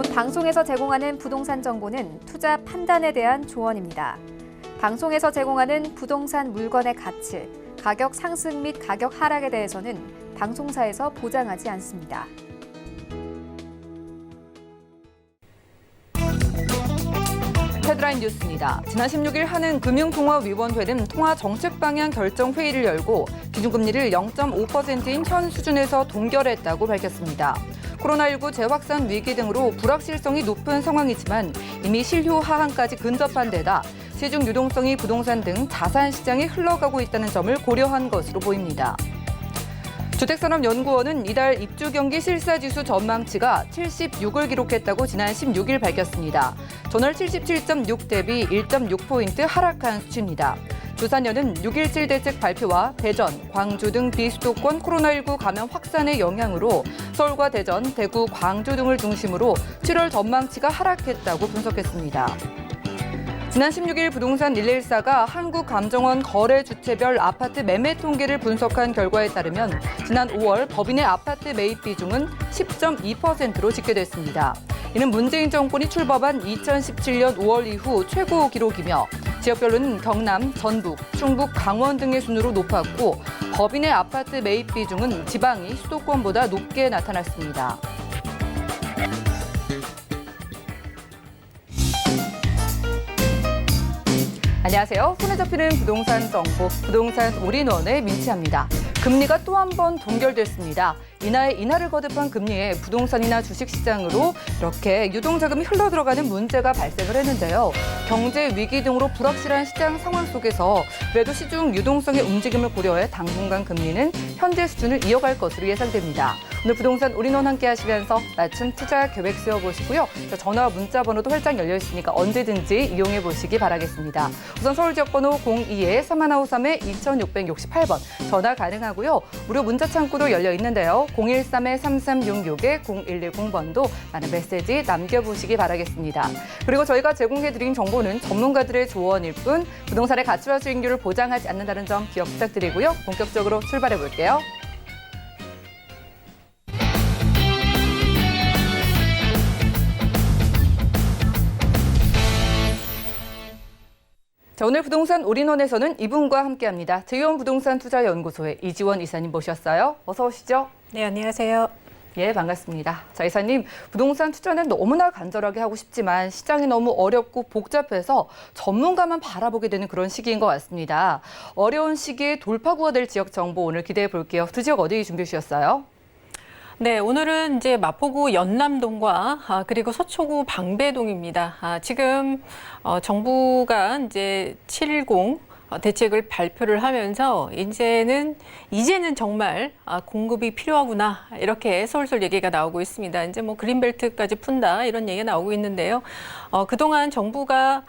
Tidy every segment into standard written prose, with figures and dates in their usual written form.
본 방송에서 제공하는 부동산 정보는 투자 판단에 대한 조언입니다. 방송에서 제공하는 부동산 물건의 가치, 가격 상승 및 가격 하락에 대해서는 방송사에서 보장하지 않습니다. 헤드라인 뉴스입니다. 지난 16일 한은금융통화위원회는 통화정책방향 결정회의를 열고 기준금리를 0.5%인 현 수준에서 동결했다고 밝혔습니다. 코로나19 재확산 위기 등으로 불확실성이 높은 상황이지만 이미 실효 하한까지 근접한 데다 시중 유동성이 부동산 등 자산 시장에 흘러가고 있다는 점을 고려한 것으로 보입니다. 주택산업연구원은 이달 입주 경기 실사지수 전망치가 76을 기록했다고 지난 16일 밝혔습니다. 전월 77.6 대비 1.6포인트 하락한 수치입니다. 주산연은 6.17 대책 발표와 대전, 광주 등 비수도권 코로나19 감염 확산의 영향으로 서울과 대전, 대구, 광주 등을 중심으로 7월 전망치가 하락했다고 분석했습니다. 지난 16일 부동산 114가 한국감정원 거래 주체별 아파트 매매 통계를 분석한 결과에 따르면 지난 5월 법인의 아파트 매입 비중은 10.2%로 집계됐습니다. 이는 문재인 정권이 출범한 2017년 5월 이후 최고 기록이며 지역별로는 경남, 전북, 충북, 강원 등의 순으로 높았고 법인의 아파트 매입 비중은 지방이 수도권보다 높게 나타났습니다. 안녕하세요. 손에 잡히는 부동산 정보, 부동산 올인원의 민치합니다. 금리가 또 한 번 동결됐습니다. 이날 인하를 거듭한 금리에 부동산이나 주식시장으로 이렇게 유동자금이 흘러들어가는 문제가 발생을 했는데요. 경제 위기 등으로 불확실한 시장 상황 속에서 그래도 시중 유동성의 움직임을 고려해 당분간 금리는 현재 수준을 이어갈 것으로 예상됩니다. 오늘 부동산 올인원 함께 하시면서 맞춤 투자 계획 세워보시고요. 전화와 문자 번호도 활짝 열려 있으니까 언제든지 이용해 보시기 바라겠습니다. 우선 서울 지역번호 02-3153-2668번 전화 가능하고요. 무료 문자 창구도 열려 있는데요. 013-3366-0110번도 많은 메시지 남겨보시기 바라겠습니다. 그리고 저희가 제공해드린 정보는 전문가들의 조언일 뿐 부동산의 가치와 수익률을 보장하지 않는다는 점 기억 부탁드리고요. 본격적으로 출발해볼게요. 자, 오늘 부동산 올인원에서는 이분과 함께합니다. 제이원 부동산 투자연구소의 이지원 이사님 모셨어요. 어서 오시죠. 네, 안녕하세요. 예, 반갑습니다. 자, 이사님, 부동산 투자는 너무나 간절하게 하고 싶지만 시장이 너무 어렵고 복잡해서 전문가만 바라보게 되는 그런 시기인 것 같습니다. 어려운 시기에 돌파구가 될 지역 정보 오늘 기대해 볼게요. 두 지역 어디 준비해 주셨어요? 네, 오늘은 이제 마포구 연남동과 그리고 서초구 방배동입니다. 지금 정부가 이제 7.10 대책을 발표를 하면서 이제는 정말 공급이 필요하구나 이렇게 솔솔 얘기가 나오고 있습니다. 이제 뭐 그린벨트까지 푼다 이런 얘기가 나오고 있는데요. 그동안 정부가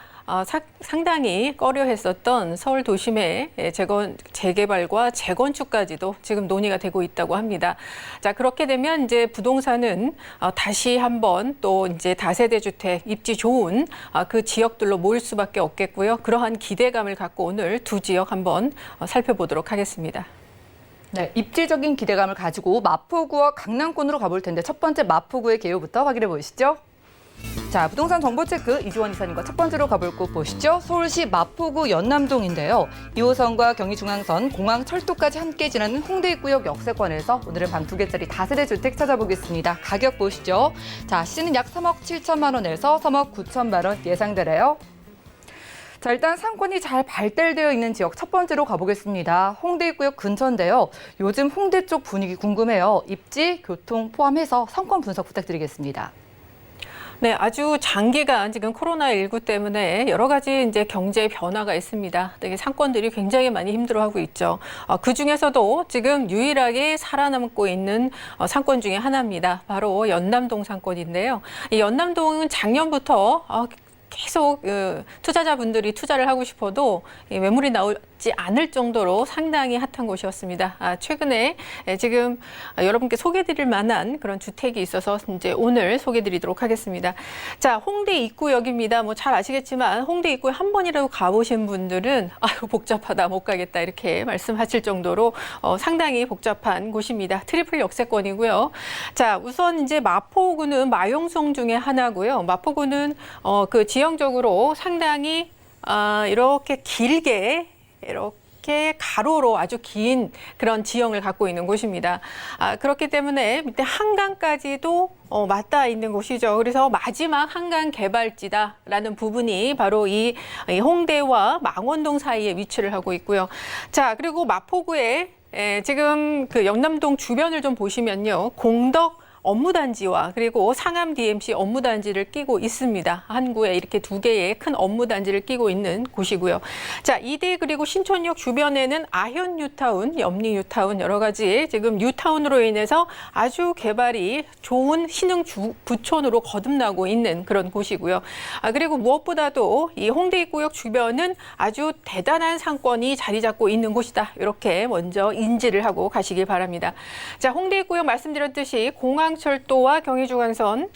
상당히 꺼려했었던 서울 도심의 재개발과 재건축까지도 지금 논의가 되고 있다고 합니다. 자, 그렇게 되면 이제 부동산은 다시 한번 또 이제 다세대 주택 입지 좋은 그 지역들로 모일 수밖에 없겠고요. 그러한 기대감을 갖고 오늘 두 지역 한번 살펴보도록 하겠습니다. 네, 입지적인 기대감을 가지고 마포구와 강남권으로 가볼 텐데 첫 번째 마포구의 개요부터 확인해 보시죠. 자, 부동산 정보 체크 이지원 이사님과 첫 번째로 가볼 곳 보시죠. 서울시 마포구 연남동인데요. 2호선과 경의중앙선, 공항철도까지 함께 지나는 홍대 입구역 역세권에서 오늘은 방 2개짜리 다세대 주택 찾아보겠습니다. 가격 보시죠. 자, 시는 약 3억 7천만 원에서 3억 9천만 원 예상되래요. 자, 일단 상권이 잘 발달되어 있는 지역 첫 번째로 가보겠습니다. 홍대 입구역 근처인데요. 요즘 홍대 쪽 분위기 궁금해요. 입지, 교통 포함해서 상권 분석 부탁드리겠습니다. 네, 아주 장기간 지금 코로나19 때문에 여러 가지 이제 경제 변화가 있습니다. 되게 상권들이 굉장히 많이 힘들어하고 있죠. 그 중에서도 지금 유일하게 살아남고 있는 상권 중에 하나입니다. 바로 연남동 상권인데요. 이 연남동은 작년부터 계속 투자자분들이 투자를 하고 싶어도 매물이 나오지 있지 않을 정도로 상당히 핫한 곳이었습니다. 최근에 지금 여러분께 소개드릴 만한 그런 주택이 있어서 이제 오늘 소개드리도록 하겠습니다. 자, 홍대 입구역입니다. 뭐 잘 아시겠지만 홍대 입구에 한 번이라도 가보신 분들은 아유 복잡하다 못 가겠다 이렇게 말씀하실 정도로 상당히 복잡한 곳입니다. 트리플 역세권이고요. 자, 우선 이제 마포구는 마용성 중에 하나고요. 마포구는 그 지형적으로 상당히 이렇게 길게 이렇게 가로로 아주 긴 그런 지형을 갖고 있는 곳입니다. 그렇기 때문에 밑에 한강까지도 맞닿아 있는 곳이죠. 그래서 마지막 한강 개발지다라는 부분이 바로 이 홍대와 망원동 사이에 위치를 하고 있고요. 자, 그리고 마포구에 지금 그 영남동 주변을 좀 보시면요. 공덕 업무단지와 그리고 상암 DMC 업무단지를 끼고 있습니다. 한 구에 이렇게 두 개의 큰 업무단지를 끼고 있는 곳이고요. 자, 이대 그리고 신촌역 주변에는 아현 뉴타운, 염리 뉴타운 여러 가지 지금 뉴타운으로 인해서 아주 개발이 좋은 신흥 부촌으로 거듭나고 있는 그런 곳이고요. 그리고 무엇보다도 이 홍대 입구역 주변은 아주 대단한 상권이 자리 잡고 있는 곳이다. 이렇게 먼저 인지를 하고 가시기 바랍니다. 자, 홍대 입구역 말씀드렸듯이 공항철도와 경의중앙선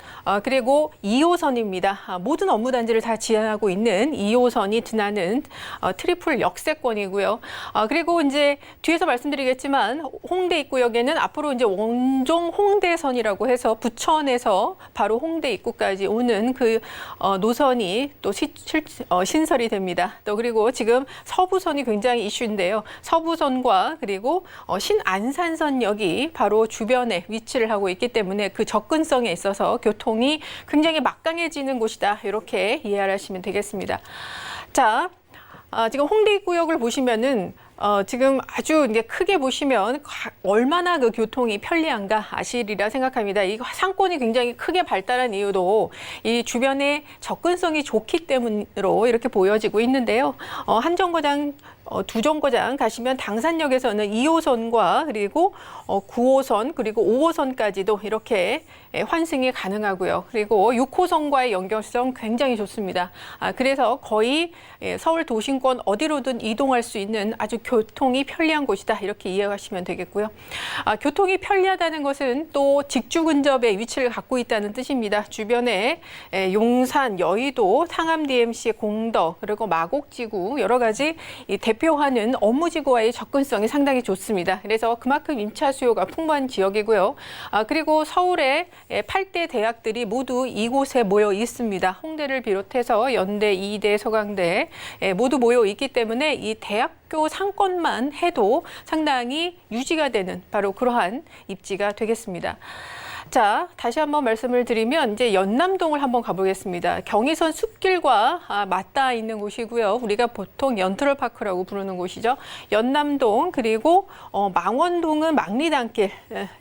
그리고 2호선입니다. 모든 업무단지를 다 지향하고 있는 2호선이 지나는 트리플 역세권이고요. 그리고 이제 뒤에서 말씀드리겠지만 홍대 입구역에는 앞으로 이제 원종 홍대선이라고 해서 부천에서 바로 홍대 입구까지 오는 그 노선이 또 신설이 됩니다. 또 그리고 지금 서부선이 굉장히 이슈인데요. 서부선과 그리고 신안산선역이 바로 주변에 위치를 하고 있기 때문에 그 접근성에 있어서 교통이 굉장히 막강해지는 곳이다. 이렇게 이해를 하시면 되겠습니다. 자, 지금 홍대 입구역을 보시면은 지금 아주 이제 크게 보시면 얼마나 그 교통이 편리한가 아시리라 생각합니다. 이 상권이 굉장히 크게 발달한 이유도 이 주변에 접근성이 좋기 때문으로 이렇게 보여지고 있는데요. 한 정거장 두 정거장 가시면 당산역에서는 2호선과 그리고 9호선 그리고 5호선까지도 이렇게 환승이 가능하고요. 그리고 6호선과의 연결성 굉장히 좋습니다. 그래서 거의 서울 도심권 어디로든 이동할 수 있는 아주 교통이 편리한 곳이다. 이렇게 이해하시면 되겠고요. 교통이 편리하다는 것은 또 직주 근접에 위치를 갖고 있다는 뜻입니다. 주변에 용산, 여의도, 상암 DMC, 공덕 그리고 마곡지구 여러 가지 대표하는 업무지구와의 접근성이 상당히 좋습니다. 그래서 그만큼 임차 수요가 풍부한 지역이고요. 그리고 서울의 8대 대학들이 모두 이곳에 모여 있습니다. 홍대를 비롯해서 연대, 이대, 서강대 모두 모여 있기 때문에 이 대학교 상권만 해도 상당히 유지가 되는 바로 그러한 입지가 되겠습니다. 자, 다시 한번 말씀을 드리면 이제 연남동을 한번 가보겠습니다. 경의선 숲길과 맞닿아 있는 곳이고요. 우리가 보통 연트럴파크라고 부르는 곳이죠. 연남동 그리고 망원동은 망리단길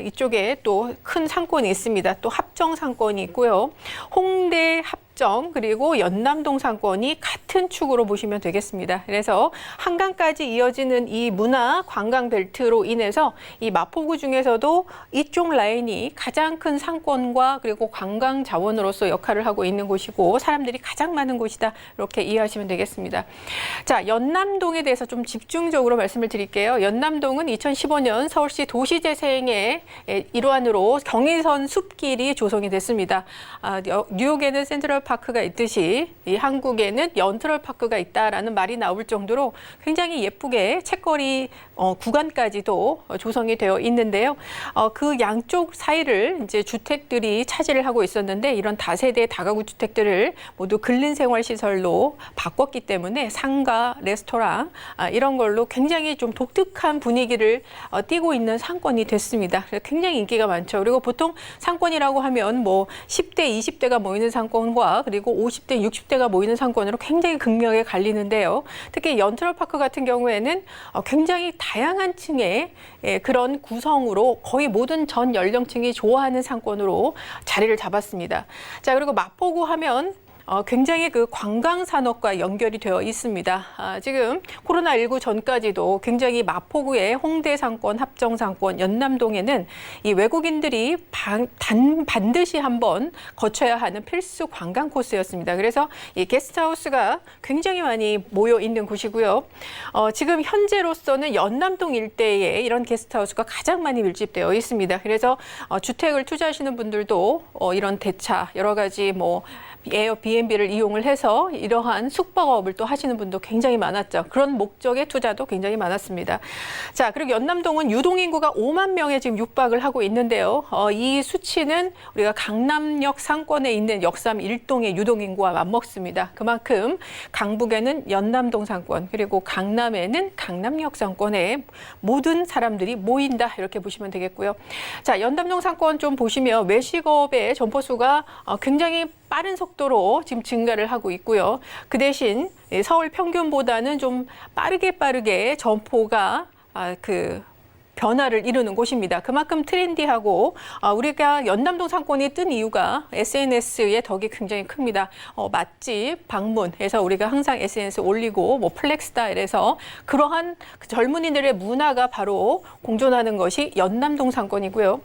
이쪽에 또 큰 상권이 있습니다. 또 합정 상권이 있고요. 홍대 합정 그리고 연남동 상권이 같은 축으로 보시면 되겠습니다. 그래서 한강까지 이어지는 이 문화 관광 벨트로 인해서 이 마포구 중에서도 이쪽 라인이 가장 큰 상권과 그리고 관광 자원으로서 역할을 하고 있는 곳이고 사람들이 가장 많은 곳이다. 이렇게 이해하시면 되겠습니다. 자, 연남동에 대해서 좀 집중적으로 말씀을 드릴게요. 연남동은 2015년 서울시 도시재생의 일환으로 경의선 숲길이 조성이 됐습니다. 뉴욕에는 센트럴파크가 있듯이 이 한국에는 연트럴파크가 있다라는 말이 나올 정도로 굉장히 예쁘게 책거리 구간까지도 조성이 되어 있는데요. 그 양쪽 사이를 이제 주택들이 차지를 하고 있었는데 이런 다세대 다가구 주택들을 모두 근린생활시설로 바꿨기 때문에 상가, 레스토랑 이런 걸로 굉장히 좀 독특한 분위기를 띠고 있는 상권이 됐습니다. 그래서 굉장히 인기가 많죠. 그리고 보통 상권이라고 하면 뭐 10대, 20대가 모이는 상권과 그리고 50대, 60대가 모이는 상권으로 굉장히 극명하게 갈리는데요. 특히 연트럴파크 같은 경우에는 굉장히 다양한 층의 그런 구성으로 거의 모든 전 연령층이 좋아하는 상권으로 자리를 잡았습니다. 자, 그리고 마포구 하면 굉장히 그 관광 산업과 연결이 되어 있습니다. 지금 코로나19 전까지도 굉장히 마포구의 홍대 상권, 합정 상권, 연남동에는 이 외국인들이 반드시 한번 거쳐야 하는 필수 관광 코스였습니다. 그래서 이 게스트하우스가 굉장히 많이 모여 있는 곳이고요. 지금 현재로서는 연남동 일대에 이런 게스트하우스가 가장 많이 밀집되어 있습니다. 그래서 주택을 투자하시는 분들도 이런 대차 여러 가지 뭐 에어비앤비를 이용을 해서 이러한 숙박업을 또 하시는 분도 굉장히 많았죠. 그런 목적의 투자도 굉장히 많았습니다. 자, 그리고 연남동은 유동인구가 5만 명에 지금 육박을 하고 있는데요. 이 수치는 우리가 강남역 상권에 있는 역삼 1동의 유동인구와 맞먹습니다. 그만큼 강북에는 연남동 상권, 그리고 강남에는 강남역 상권에 모든 사람들이 모인다, 이렇게 보시면 되겠고요. 자, 연남동 상권 좀 보시면 외식업의 점포수가 굉장히 빠른 속도로 지금 증가를 하고 있고요. 그 대신 서울 평균보다는 좀 빠르게 점포가 변화를 이루는 곳입니다. 그만큼 트렌디하고 우리가 연남동 상권이 뜬 이유가 SNS의 덕이 굉장히 큽니다. 맛집, 방문해서 우리가 항상 SNS 올리고 뭐 플렉스타일에서 그러한 젊은이들의 문화가 바로 공존하는 것이 연남동 상권이고요.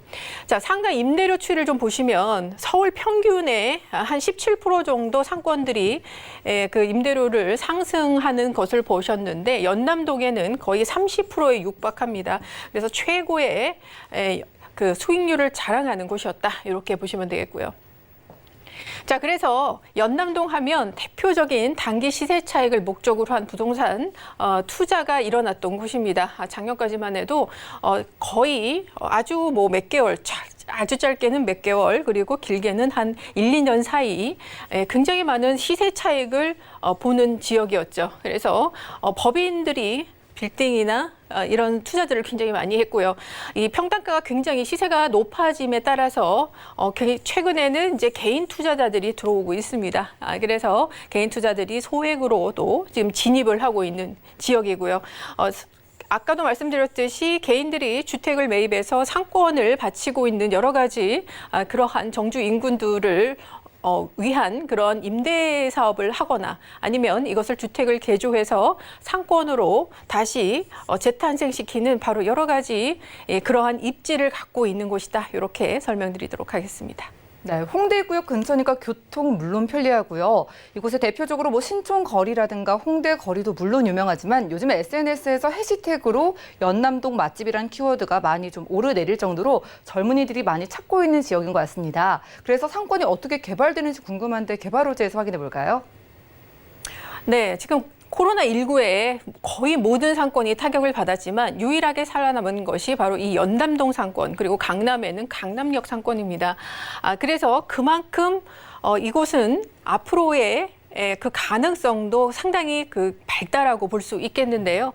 자, 상가 임대료 추이를 좀 보시면 서울 평균의 한 17% 정도 상권들이 그 임대료를 상승하는 것을 보셨는데 연남동에는 거의 30%에 육박합니다. 그래서 최고의 그 수익률을 자랑하는 곳이었다, 이렇게 보시면 되겠고요. 자, 그래서 연남동 하면 대표적인 단기 시세 차익을 목적으로 한 부동산 투자가 일어났던 곳입니다. 작년까지만 해도 거의 아주 뭐 몇 개월, 아주 짧게는 몇 개월, 그리고 길게는 한 1, 2년 사이 굉장히 많은 시세 차익을 보는 지역이었죠. 그래서 법인들이 빌딩이나 이런 투자들을 굉장히 많이 했고요. 이 평당가가 굉장히 시세가 높아짐에 따라서 최근에는 이제 개인 투자자들이 들어오고 있습니다. 그래서 개인 투자들이 소액으로도 지금 진입을 하고 있는 지역이고요. 아까도 말씀드렸듯이 개인들이 주택을 매입해서 상권을 바치고 있는 여러 가지 그러한 정주 인근들을 위한 그런 임대 사업을 하거나 아니면 이것을 주택을 개조해서 상권으로 다시 재탄생시키는 바로 여러 가지 그러한 입지를 갖고 있는 곳이다, 이렇게 설명드리도록 하겠습니다. 네, 홍대구역 근처니까 교통 물론 편리하고요. 이곳에 대표적으로 뭐 신촌거리라든가 홍대거리도 물론 유명하지만 요즘 SNS에서 해시태그로 연남동 맛집이라는 키워드가 많이 좀 오르내릴 정도로 젊은이들이 많이 찾고 있는 지역인 것 같습니다. 그래서 상권이 어떻게 개발되는지 궁금한데 개발호재에서 확인해 볼까요? 네, 지금 코로나19에 거의 모든 상권이 타격을 받았지만 유일하게 살아남은 것이 바로 이 연남동 상권, 그리고 강남에는 강남역 상권입니다. 그래서 그만큼 이곳은 앞으로의 그 가능성도 상당히 밝다라고 볼 수 있겠는데요.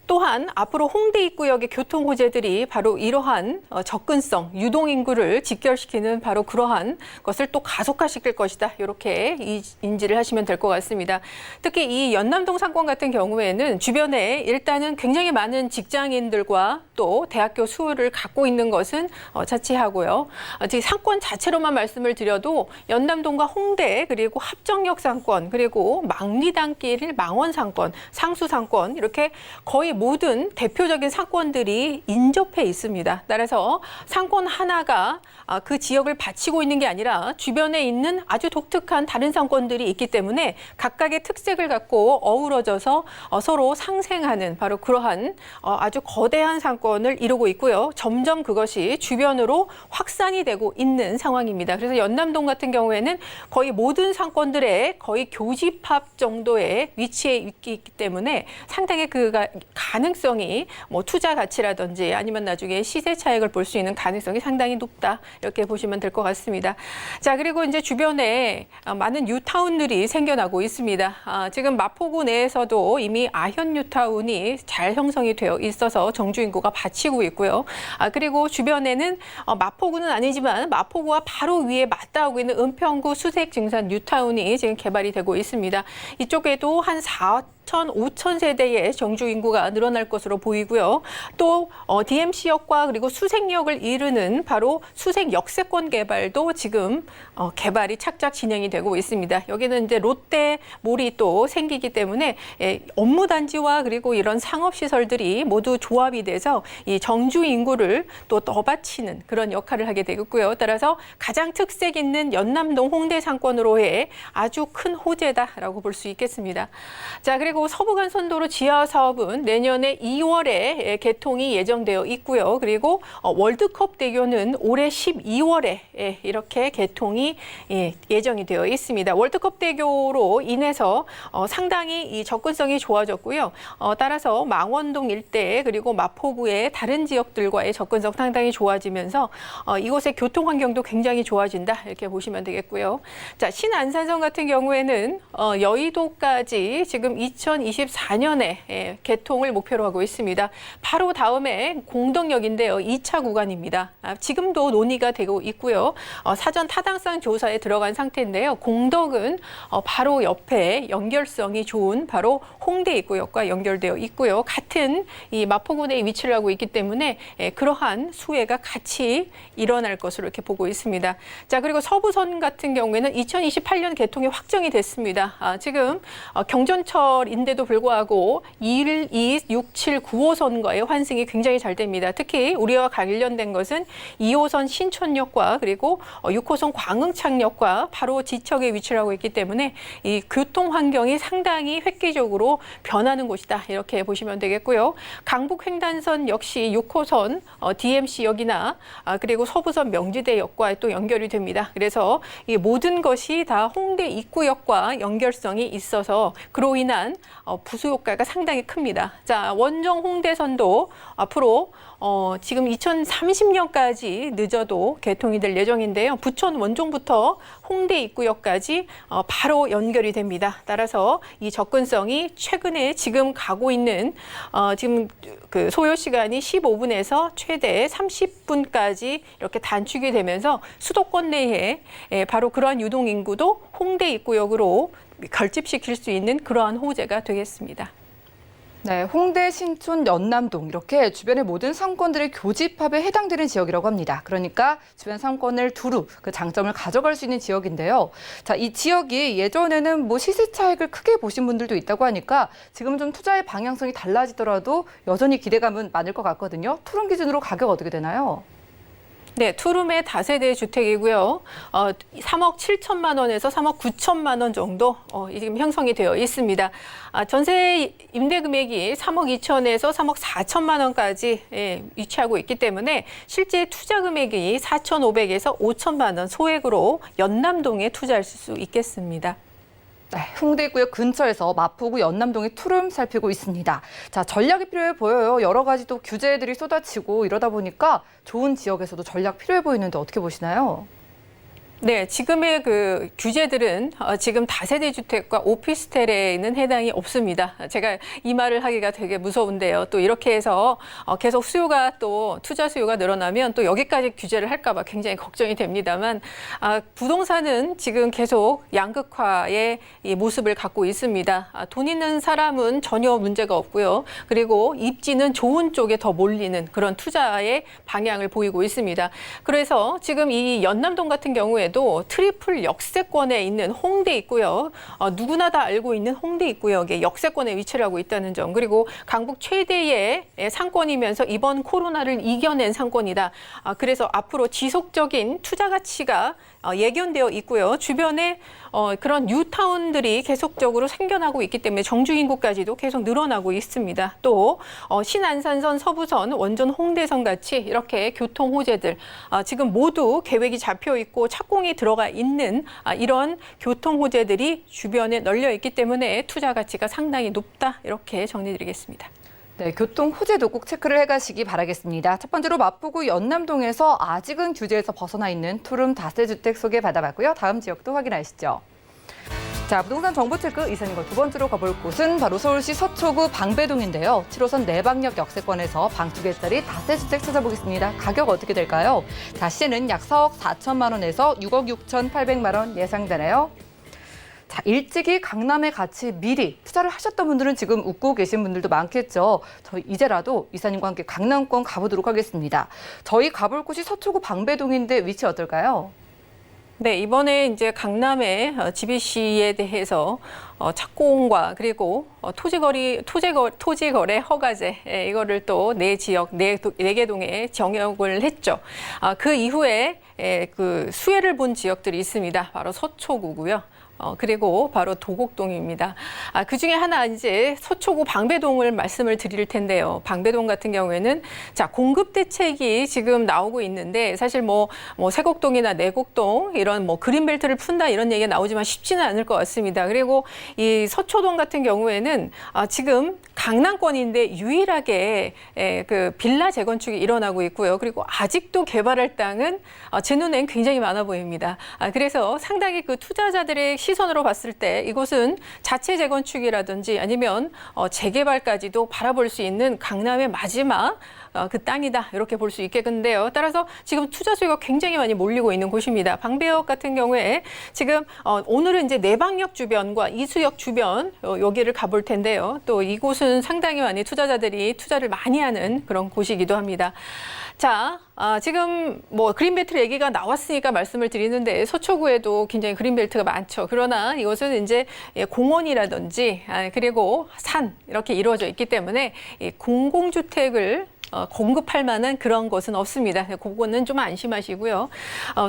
또한 앞으로 홍대 입구역의 교통 호재들이 바로 이러한 접근성, 유동인구를 직결시키는 바로 그러한 것을 또 가속화시킬 것이다, 이렇게 인지를 하시면 될 것 같습니다. 특히 이 연남동 상권 같은 경우에는 주변에 일단은 굉장히 많은 직장인들과 또 대학교 수요를 갖고 있는 것은 자취하고요. 상권 자체로만 말씀을 드려도 연남동과 홍대, 그리고 합정역 상권, 그리고 망리단길 망원 상권, 상수 상권, 이렇게 거의 모든 대표적인 상권들이 인접해 있습니다. 따라서 상권 하나가 그 지역을 바치고 있는 게 아니라 주변에 있는 아주 독특한 다른 상권들이 있기 때문에 각각의 특색을 갖고 어우러져서 서로 상생하는 바로 그러한 아주 거대한 상권을 이루고 있고요. 점점 그것이 주변으로 확산이 되고 있는 상황입니다. 그래서 연남동 같은 경우에는 거의 모든 상권들의 거의 교집합 정도의 위치에 있기 때문에 상당히 그 가능성이 뭐 투자 가치라든지 아니면 나중에 시세 차익을 볼 수 있는 가능성이 상당히 높다, 이렇게 보시면 될 것 같습니다. 자, 그리고 이제 주변에 많은 뉴타운들이 생겨나고 있습니다. 지금 마포구 내에서도 이미 아현 뉴타운이 잘 형성이 되어 있어서 정주 인구가 받치고 있고요. 그리고 주변에는 마포구는 아니지만 마포구와 바로 위에 맞닿고 있는 은평구 수색 증산 뉴타운이 지금 개발이 되고 있습니다. 이쪽에도 한 4천, 5천 세대의 정주 인구가 늘어날 것으로 보이고요. 또 DMC역과 그리고 수색역을 이루는 바로 수색 역세권 개발도 지금 개발이 착착 진행이 되고 있습니다. 여기는 이제 롯데몰이 또 생기기 때문에 업무 단지와 그리고 이런 상업 시설들이 모두 조합이 돼서 이 정주 인구를 또 떠받치는 그런 역할을 하게 되겠고요. 따라서 가장 특색 있는 연남동 홍대 상권으로의 아주 큰 호재다라고 볼 수 있겠습니다. 자, 그리고 서부간선도로 지하 사업은 내년에 2월에 개통이 예정되어 있고요. 그리고 월드컵 대교는 올해 12월에 이렇게 개통이 예정이 되어 있습니다. 월드컵 대교로 인해서 상당히 이 접근성이 좋아졌고요. 따라서 망원동 일대 그리고 마포구의 다른 지역들과의 접근성 상당히 좋아지면서 이곳의 교통 환경도 굉장히 좋아진다 이렇게 보시면 되겠고요. 자, 신안산선 같은 경우에는 여의도까지 지금 2024년에 개통을 목표로 하고 있습니다. 바로 다음에 공덕역인데요. 2차 구간입니다. 지금도 논의가 되고 있고요. 사전 타당성 조사에 들어간 상태인데요. 공덕은 바로 옆에 연결성이 좋은 바로 홍대 입구역과 연결되어 있고요. 같은 이 마포구내에 위치를 하고 있기 때문에 그러한 수혜가 같이 일어날 것으로 이렇게 보고 있습니다. 자, 그리고 서부선 같은 경우에는 2028년 개통이 확정이 됐습니다. 지금 경전철인데도 불구하고 1, 2, 6, 7, 9호선과의 환승이 굉장히 잘 됩니다. 특히 우리와 관련된 것은 2호선 신촌역과 그리고 6호선 광흥창역과 바로 지척에 위치를 하고 있기 때문에 이 교통 환경이 상당히 획기적으로 변하는 곳이다. 이렇게 보시면 되겠고요. 강북횡단선 역시 6호선 DMC역이나 그리고 서부선 명지대역과 또 연결이 됩니다. 그래서 이 모든 것이 다 홍대 입구역과 연결성이 있어서 그로 인한 부수 효과가 상당히 큽니다. 자, 원정 홍대선도 앞으로 지금 2030년까지 늦어도 개통이 될 예정인데요. 부천 원종부터 홍대 입구역까지 바로 연결이 됩니다. 따라서 이 접근성이 최근에 지금 가고 있는 지금 그 소요 시간이 15분에서 최대 30분까지 이렇게 단축이 되면서 수도권 내에 바로 그러한 유동 인구도 홍대 입구역으로 결집시킬 수 있는 그러한 호재가 되겠습니다. 네, 홍대, 신촌, 연남동 이렇게 주변의 모든 상권들의 교집합에 해당되는 지역이라고 합니다. 그러니까 주변 상권을 두루 그 장점을 가져갈 수 있는 지역인데요. 자, 이 지역이 예전에는 뭐 시세 차익을 크게 보신 분들도 있다고 하니까 지금 좀 투자의 방향성이 달라지더라도 여전히 기대감은 많을 것 같거든요. 투룸 기준으로 가격 어떻게 되나요? 네, 투룸의 다세대 주택이고요. 3억 7천만 원에서 3억 9천만 원 정도 지금 형성이 되어 있습니다. 전세 임대 금액이 3억 2천에서 3억 4천만 원까지 위치하고 있기 때문에 실제 투자 금액이 4,500에서 5천만 원 소액으로 연남동에 투자할 수 있겠습니다. 네, 홍대 입구역 근처에서 마포구 연남동의 투룸 살피고 있습니다. 자, 전략이 필요해 보여요. 여러 가지 또 규제들이 쏟아지고 이러다 보니까 좋은 지역에서도 전략 필요해 보이는데 어떻게 보시나요? 네, 지금의 그 규제들은 지금 다세대 주택과 오피스텔에는 해당이 없습니다. 제가 이 말을 하기가 되게 무서운데요. 또 이렇게 해서 계속 수요가 또 투자 수요가 늘어나면 또 여기까지 규제를 할까 봐 굉장히 걱정이 됩니다만 부동산은 지금 계속 양극화의 이 모습을 갖고 있습니다. 돈 있는 사람은 전혀 문제가 없고요. 그리고 입지는 좋은 쪽에 더 몰리는 그런 투자의 방향을 보이고 있습니다. 그래서 지금 이 연남동 같은 경우에 도 트리플 역세권에 있는 홍대 입구역, 누구나 다 알고 있는 홍대 입구역에 역세권에 위치를 하고 있다는 점, 그리고 강북 최대의 상권이면서 이번 코로나를 이겨낸 상권이다. 그래서 앞으로 지속적인 투자 가치가 예견되어 있고요. 주변에 그런 뉴타운들이 계속적으로 생겨나고 있기 때문에 정주 인구까지도 계속 늘어나고 있습니다. 또 신안산선, 서부선, 원전 홍대선 같이 이렇게 교통 호재들 지금 모두 계획이 잡혀 있고 착공이 들어가 있는 이런 교통 호재들이 주변에 널려 있기 때문에 투자 가치가 상당히 높다 이렇게 정리드리겠습니다. 네, 교통 호재도 꼭 체크를 해가시기 바라겠습니다. 첫 번째로 마포구 연남동에서 아직은 규제에서 벗어나 있는 투룸 다세주택 소개받아봤고요. 다음 지역도 확인하시죠. 자, 부동산 정보 체크 이선인과 두 번째로 가볼 곳은 바로 서울시 서초구 방배동인데요. 7호선 내방역 역세권에서 방 2개짜리 다세주택 찾아보겠습니다. 가격 어떻게 될까요? 자, 시세는 약 4억 4천만 원에서 6억 6천 8백만 원 예상되네요. 자, 일찍이 강남에 같이 미리 투자를 하셨던 분들은 지금 웃고 계신 분들도 많겠죠. 저희 이제라도 이사님과 함께 강남권 가보도록 하겠습니다. 저희 가볼 곳이 서초구 방배동인데 위치 어떨까요? 네, 이번에 이제 강남의 GBC에 대해서 착공과 그리고 토지거래 허가제 이거를 또 네 지역 네 개 동에 정역을 했죠. 그 이후에 그 수혜를 본 지역들이 있습니다. 바로 서초구고요. 그리고 바로 도곡동입니다. 그중에 하나 이제 서초구 방배동을 말씀을 드릴 텐데요. 방배동 같은 경우에는 자, 공급 대책이 지금 나오고 있는데 사실 뭐 세곡동이나 내곡동 이런 뭐 그린벨트를 푼다 이런 얘기가 나오지만 쉽지는 않을 것 같습니다. 그리고 이 서초동 같은 경우에는 지금 강남권인데 유일하게 그 빌라 재건축이 일어나고 있고요. 그리고 아직도 개발할 땅은 제 눈엔 굉장히 많아 보입니다. 그래서 상당히 그 투자자들의 시선으로 봤을 때 이곳은 자체 재건축이라든지 아니면 재개발까지도 바라볼 수 있는 강남의 마지막 그 땅이다 이렇게 볼 수 있겠는데요. 따라서 지금 투자 수요가 굉장히 많이 몰리고 있는 곳입니다. 방배역 같은 경우에 지금 오늘은 이제 내방역 주변과 이수역 주변 여기를 가볼 텐데요. 또 이곳은 상당히 많이 투자자들이 투자를 많이 하는 그런 곳이기도 합니다. 자, 지금 뭐 그린벨트 얘기가 나왔으니까 말씀을 드리는데 서초구에도 굉장히 그린벨트가 많죠. 그러나 이것은 이제 공원이라든지 그리고 산 이렇게 이루어져 있기 때문에 공공주택을 공급할 만한 그런 것은 없습니다. 그거는 좀 안심하시고요.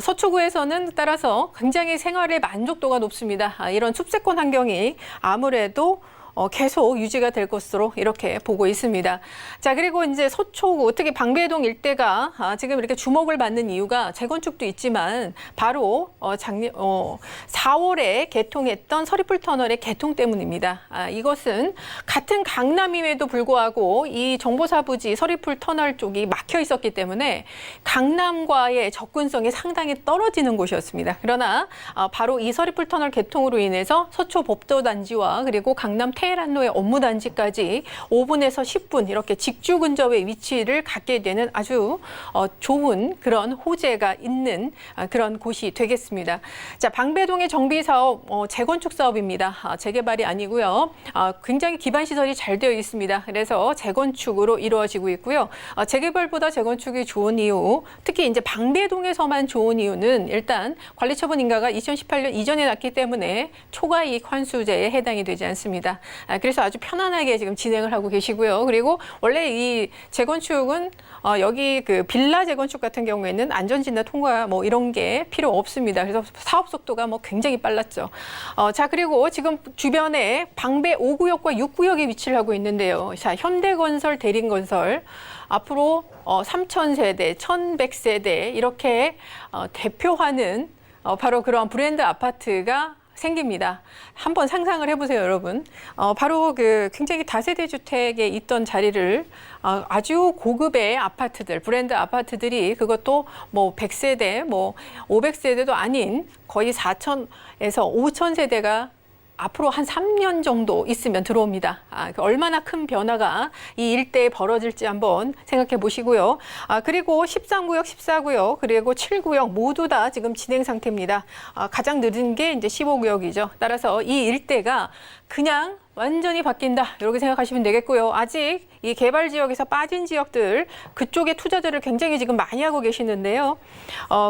서초구에서는 따라서 굉장히 생활의 만족도가 높습니다. 이런 숲세권 환경이 아무래도 계속 유지가 될 것으로 이렇게 보고 있습니다. 자, 그리고 이제 서초구, 특히 방배동 일대가 지금 이렇게 주목을 받는 이유가 재건축도 있지만 바로 작년 4월에 개통했던 서리풀 터널의 개통 때문입니다. 이것은 같은 강남임에도 불구하고 이 정보사부지 서리풀 터널 쪽이 막혀 있었기 때문에 강남과의 접근성이 상당히 떨어지는 곳이었습니다. 그러나 바로 이 서리풀 터널 개통으로 인해서 서초 법도단지와 그리고 강남 테헤란로의 업무단지까지 5분에서 10분 이렇게 직주 근접의 위치를 갖게 되는 아주 좋은 그런 호재가 있는 그런 곳이 되겠습니다. 자, 방배동의 정비사업 재건축 사업입니다. 재개발이 아니고요. 굉장히 기반 시설이 잘 되어 있습니다. 그래서 재건축으로 이루어지고 있고요. 재개발보다 재건축이 좋은 이유, 특히 이제 방배동에서만 좋은 이유는 일단 관리처분 인가가 2018년 이전에 났기 때문에 초과이익 환수제에 해당이 되지 않습니다. 그래서 아주 편안하게 지금 진행을 하고 계시고요. 그리고 원래 이 재건축은 여기 그 빌라 재건축 같은 경우에는 안전진단 통과 뭐 이런 게 필요 없습니다. 그래서 사업 속도가 뭐 굉장히 빨랐죠. 자, 그리고 지금 주변에 방배 5구역과 6구역에 위치를 하고 있는데요. 자, 현대건설, 대림건설 앞으로 3,000세대, 1,100세대 이렇게 대표하는 바로 그런 브랜드 아파트가 생깁니다. 한번 상상을 해보세요, 여러분. 바로 그 굉장히 다세대 주택에 있던 자리를 아주 고급의 아파트들, 브랜드 아파트들이 그것도 뭐 100세대, 뭐 500세대도 아닌 거의 4,000에서 5,000세대가 앞으로 한 3년 정도 있으면 들어옵니다. 얼마나 큰 변화가 이 일대에 벌어질지 한번 생각해 보시고요. 그리고 13구역, 14구역, 그리고 7구역 모두 다 지금 진행 상태입니다. 가장 늦은 게 이제 15구역이죠. 따라서 이 일대가 그냥 완전히 바뀐다 이렇게 생각하시면 되겠고요. 아직 이 개발 지역에서 빠진 지역들 그쪽에 투자들을 굉장히 지금 많이 하고 계시는데요.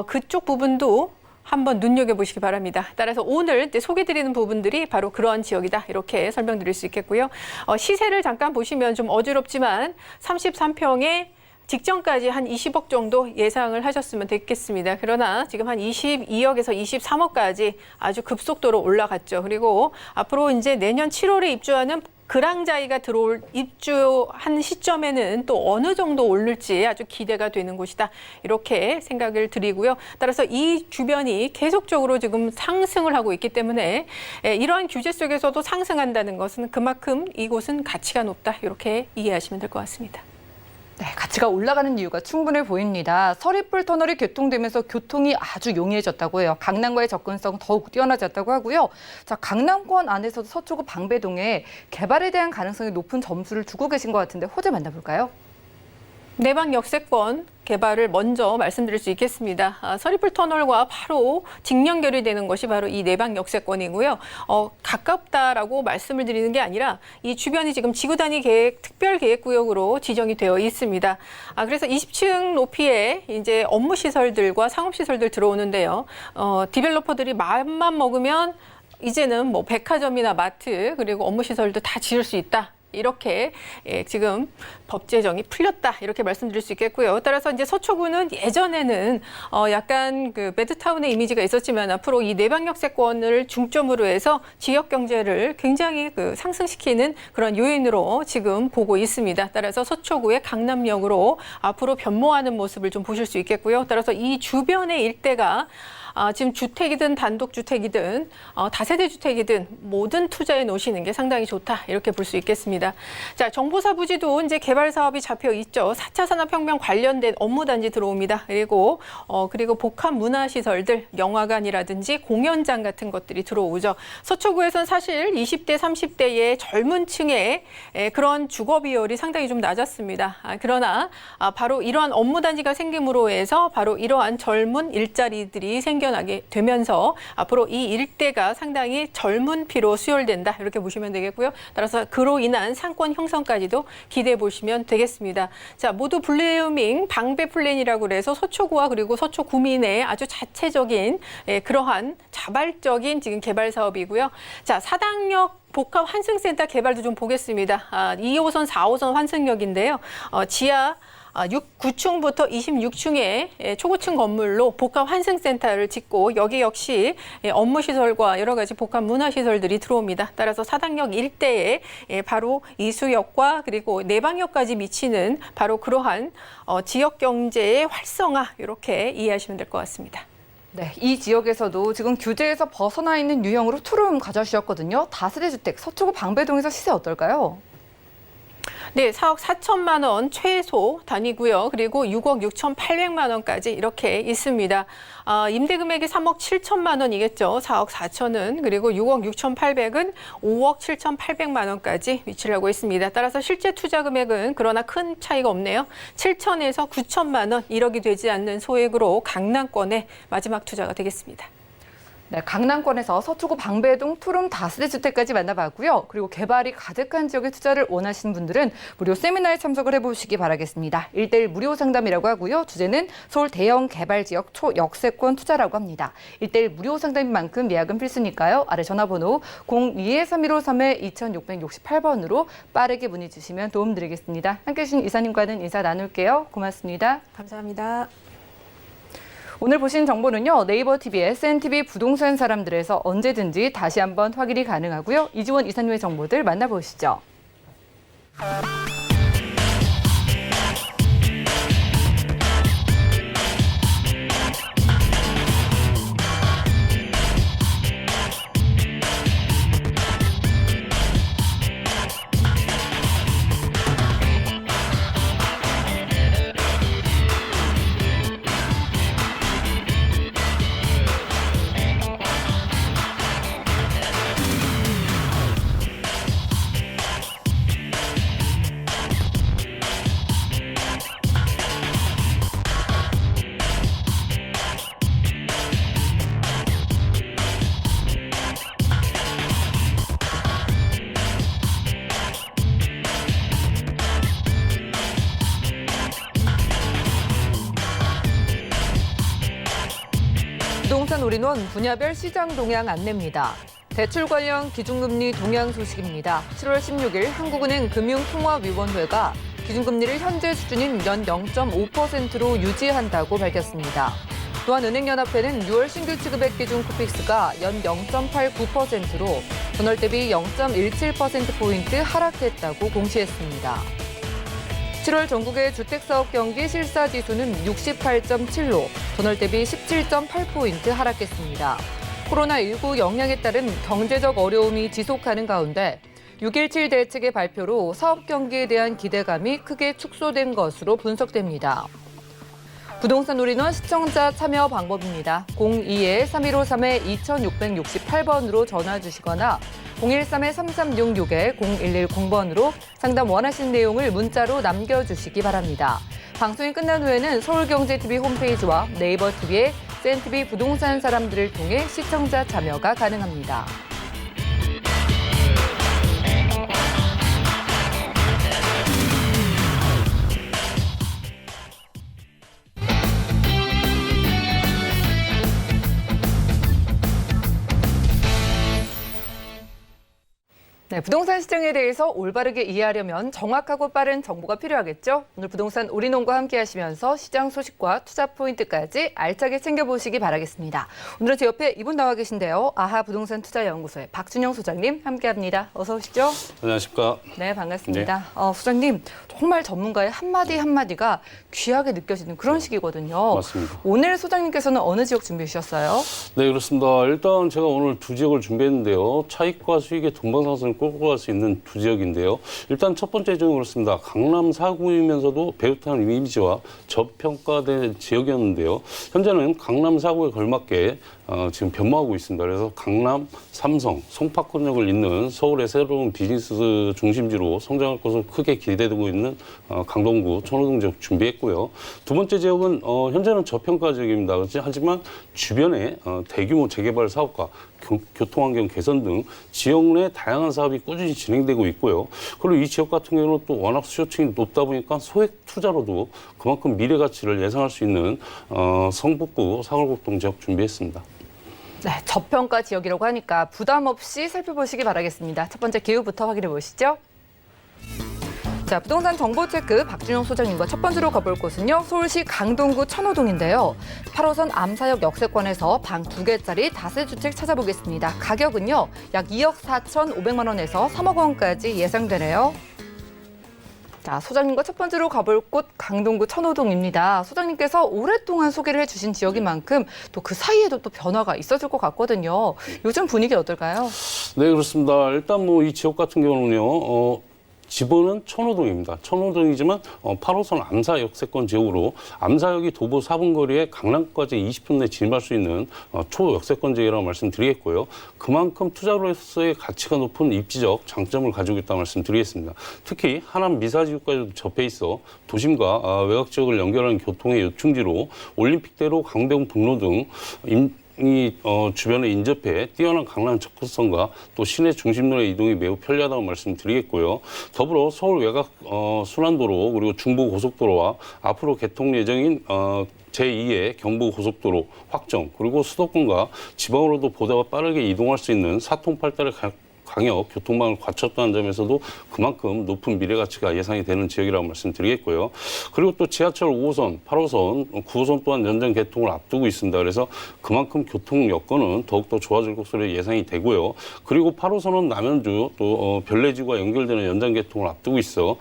그쪽 부분도 한번 눈여겨보시기 바랍니다. 따라서 오늘 소개드리는 부분들이 바로 그러한 지역이다 이렇게 설명드릴 수 있겠고요. 시세를 잠깐 보시면 좀 어지럽지만 33평에 직전까지 한 20억 정도 예상을 하셨으면 됐겠습니다. 그러나 지금 한 22억에서 23억까지 아주 급속도로 올라갔죠. 그리고 앞으로 이제 내년 7월에 입주하는 그랑자이가 입주한 시점에는 또 어느 정도 오를지 아주 기대가 되는 곳이다. 이렇게 생각을 드리고요. 따라서 이 주변이 계속적으로 지금 상승을 하고 있기 때문에 이러한 규제 속에서도 상승한다는 것은 그만큼 이곳은 가치가 높다. 이렇게 이해하시면 될 것 같습니다. 네, 가치가 올라가는 이유가 충분해 보입니다. 서리풀 터널이 개통되면서 교통이 아주 용이해졌다고 해요. 강남과의 접근성 더욱 뛰어나졌다고 하고요. 자, 강남권 안에서도 서초구 방배동에 개발에 대한 가능성이 높은 점수를 주고 계신 것 같은데 호재 만나볼까요? 내방 역세권 개발을 먼저 말씀드릴 수 있겠습니다. 서리풀 터널과 바로 직연결이 되는 것이 바로 이 내방 역세권이고요. 가깝다라고 말씀을 드리는 게 아니라 이 주변이 지금 지구 단위 계획 특별 계획 구역으로 지정이 되어 있습니다. 그래서 20층 높이의 이제 업무 시설들과 상업 시설들 들어오는데요. 디벨로퍼들이 마음만 먹으면 이제는 뭐 백화점이나 마트 그리고 업무 시설도 다 지을 수 있다. 이렇게 지금 법 제정이 풀렸다 이렇게 말씀드릴 수 있겠고요. 따라서 이제 서초구는 예전에는 약간 그 배드타운의 이미지가 있었지만 앞으로 이 내방역세권을 중점으로 해서 지역 경제를 굉장히 그 상승시키는 그런 요인으로 지금 보고 있습니다. 따라서 서초구의 강남역으로 앞으로 변모하는 모습을 좀 보실 수 있겠고요. 따라서 이 주변의 일대가 지금 주택이든 단독주택이든 다세대 주택이든 모든 투자에 놓으시는 게 상당히 좋다 이렇게 볼 수 있겠습니다. 자, 정보사 부지도 이제 개발 사업이 잡혀 있죠. 4차 산업혁명 관련된 업무단지 들어옵니다. 그리고 복합 문화시설들, 영화관이라든지 공연장 같은 것들이 들어오죠. 서초구에서는 사실 20대, 30대의 젊은 층의 그런 주거 비율이 상당히 좀 낮았습니다. 그러나 바로 이러한 업무단지가 생김으로 해서 바로 이러한 젊은 일자리들이 생겨나게 되면서 앞으로 이 일대가 상당히 젊은 피로 수혈된다 이렇게 보시면 되겠고요. 따라서 그로 인한 상권 형성까지도 기대해 보시면 되겠습니다. 자, 모두 블루밍 방배 플랜이라고 해서 서초구와 그리고 서초 구민의 아주 자체적인 그러한 자발적인 지금 개발 사업이고요. 자, 사당역 복합 환승센터 개발도 좀 보겠습니다. 2호선, 4호선 환승역인데요. 지하 9층부터 26층의 초고층 건물로 복합 환승센터를 짓고 여기 역시 업무시설과 여러 가지 복합 문화시설들이 들어옵니다. 따라서 사당역 일대에 바로 이수역과 그리고 내방역까지 미치는 바로 그러한 지역 경제의 활성화 이렇게 이해하시면 될 것 같습니다. 네, 이 지역에서도 지금 규제에서 벗어나 있는 유형으로 투룸 가져주셨거든요. 다세대 주택 서초구 방배동에서 시세 어떨까요? 네, 4억 4천만 원 최소 단위고요. 그리고 6억 6,800만 원까지 이렇게 있습니다. 임대 금액이 3억 7천만 원이겠죠. 4억 4천은 그리고 6억 6,800은 5억 7,800만 원까지 위치를 하고 있습니다. 따라서 실제 투자 금액은 그러나 큰 차이가 없네요. 7천에서 9천만 원 1억이 되지 않는 소액으로 강남권의 마지막 투자가 되겠습니다. 네, 강남권에서 서초구 방배동 투룸 다세대 주택까지 만나봤고요. 그리고 개발이 가득한 지역에 투자를 원하시는 분들은 무료 세미나에 참석을 해보시기 바라겠습니다. 1:1 무료 상담이라고 하고요. 주제는 서울 대형 개발 지역 초역세권 투자라고 합니다. 1:1 무료 상담인 만큼 예약은 필수니까요. 아래 전화번호 02-3153-2668번으로 빠르게 문의 주시면 도움드리겠습니다. 함께해 주신 이사님과는 인사 나눌게요. 고맙습니다. 감사합니다. 오늘 보신 정보는요. 네이버 TV, SNTV 부동산 사람들에서 언제든지 다시 한번 확인이 가능하고요. 이주원 이사님의 정보들 만나보시죠. 부동산 올인원 분야별 시장 동향 안내입니다. 대출 관련 기준금리 동향 소식입니다. 7월 16일 한국은행 금융통화위원회가 기준금리를 현재 수준인 연 0.5%로 유지한다고 밝혔습니다. 또한 은행연합회는 6월 신규 취급액 기준 코픽스가 연 0.89%로 전월 대비 0.17%포인트 하락했다고 공시했습니다. 7월 전국의 주택사업 경기 실사지수는 68.7로 전월 대비 17.8포인트 하락했습니다. 코로나19 영향에 따른 경제적 어려움이 지속하는 가운데 6.17 대책의 발표로 사업 경기에 대한 기대감이 크게 축소된 것으로 분석됩니다. 부동산 올인원 시청자 참여 방법입니다. 02-3153-2668번으로 전화 주시거나 013-3366-0110번으로 상담 원하시는 내용을 문자로 남겨주시기 바랍니다. 방송이 끝난 후에는 서울경제TV 홈페이지와 네이버TV의 센TV 부동산 사람들을 통해 시청자 참여가 가능합니다. 네, 부동산 시장에 대해서 올바르게 이해하려면 정확하고 빠른 정보가 필요하겠죠? 오늘 부동산 우리농과 함께 하시면서 시장 소식과 투자 포인트까지 알차게 챙겨보시기 바라겠습니다. 오늘은 제 옆에 이분 나와 계신데요. 아하 부동산 투자연구소의 박준영 소장님 함께합니다. 어서 오시죠. 안녕하십니까. 네, 반갑습니다. 소장님, 정말 전문가의 한마디 한마디가 귀하게 느껴지는 그런 시기거든요. 맞습니다. 오늘 소장님께서는 어느 지역 준비해 주셨어요? 네, 그렇습니다. 일단 제가 오늘 두 지역을 준비했는데요. 차익과 수익의 동방상승을 끌고 갈 수 있는 두 지역인데요. 일단 첫 번째 지역은 그렇습니다. 강남 4구이면서도 배우타운 이미지와 저평가된 지역이었는데요. 현재는 강남 4구에 걸맞게 지금 변모하고 있습니다. 그래서 강남, 삼성, 송파권역을 잇는 서울의 새로운 비즈니스 중심지로 성장할 것으로 크게 기대되고 있는 강동구, 천호동 지역 준비했고요. 두 번째 지역은 현재는 저평가 지역입니다. 하지만 주변에 대규모 재개발 사업과 교통환경 개선 등 지역 내 다양한 사업이 꾸준히 진행되고 있고요. 그리고 이 지역 같은 경우는 또 워낙 수요층이 높다 보니까 소액 투자로도 그만큼 미래 가치를 예상할 수 있는 성북구 사골곡동 지역 준비했습니다. 네, 저평가 지역이라고 하니까 부담 없이 살펴보시기 바라겠습니다. 첫 번째 기후부터 확인해 보시죠. 자, 부동산 정보 체크 박준영 소장님과 첫 번째로 가볼 곳은요. 서울시 강동구 천호동인데요. 8호선 암사역 역세권에서 방 2개짜리 다세주택 찾아보겠습니다. 가격은요. 약 2억 4,500만 원에서 3억 원까지 예상되네요. 자, 소장님과 첫 번째로 가볼 곳 강동구 천호동입니다. 소장님께서 오랫동안 소개를 해주신 지역인 만큼 또 그 사이에도 또 변화가 있어질 것 같거든요. 요즘 분위기 어떨까요? 네, 그렇습니다. 일단 뭐 이 지역 같은 경우는요. 지번은 천호동입니다. 천호동이지만 8호선 암사 역세권 지역으로 암사역이 도보 4분 거리에 강남까지 20분 내에 진입할 수 있는 초역세권 지역이라고 말씀드리겠고요. 그만큼 투자로서의 가치가 높은 입지적 장점을 가지고 있다고 말씀드리겠습니다. 특히 하남 미사지구까지도 접해 있어 도심과 외곽 지역을 연결하는 교통의 요충지로 올림픽대로 강변북로 등 주변에 인접해 뛰어난 강남 접근성과 또 시내 중심로의 이동이 매우 편리하다고 말씀드리겠고요. 더불어 서울 외곽 순환도로 그리고 중부고속도로와 앞으로 개통 예정인 제2의 경부고속도로 확정 그리고 수도권과 지방으로도 보다 빠르게 이동할 수 있는 사통팔달의 강역 교통망을 갖췄다는 점에서도 그만큼 높은 미래 가치가 예상이 되는 지역이라고 말씀드리겠고요. 그리고 또 지하철 5호선, 8호선, 9호선 또한 연장 개통을 앞두고 있습니다. 그래서 그만큼 교통 여건은 더욱더 좋아질 것으로 예상이 되고요. 그리고 8호선은 남현주 또 별내지구와 연결되는 연장 개통을 앞두고 있어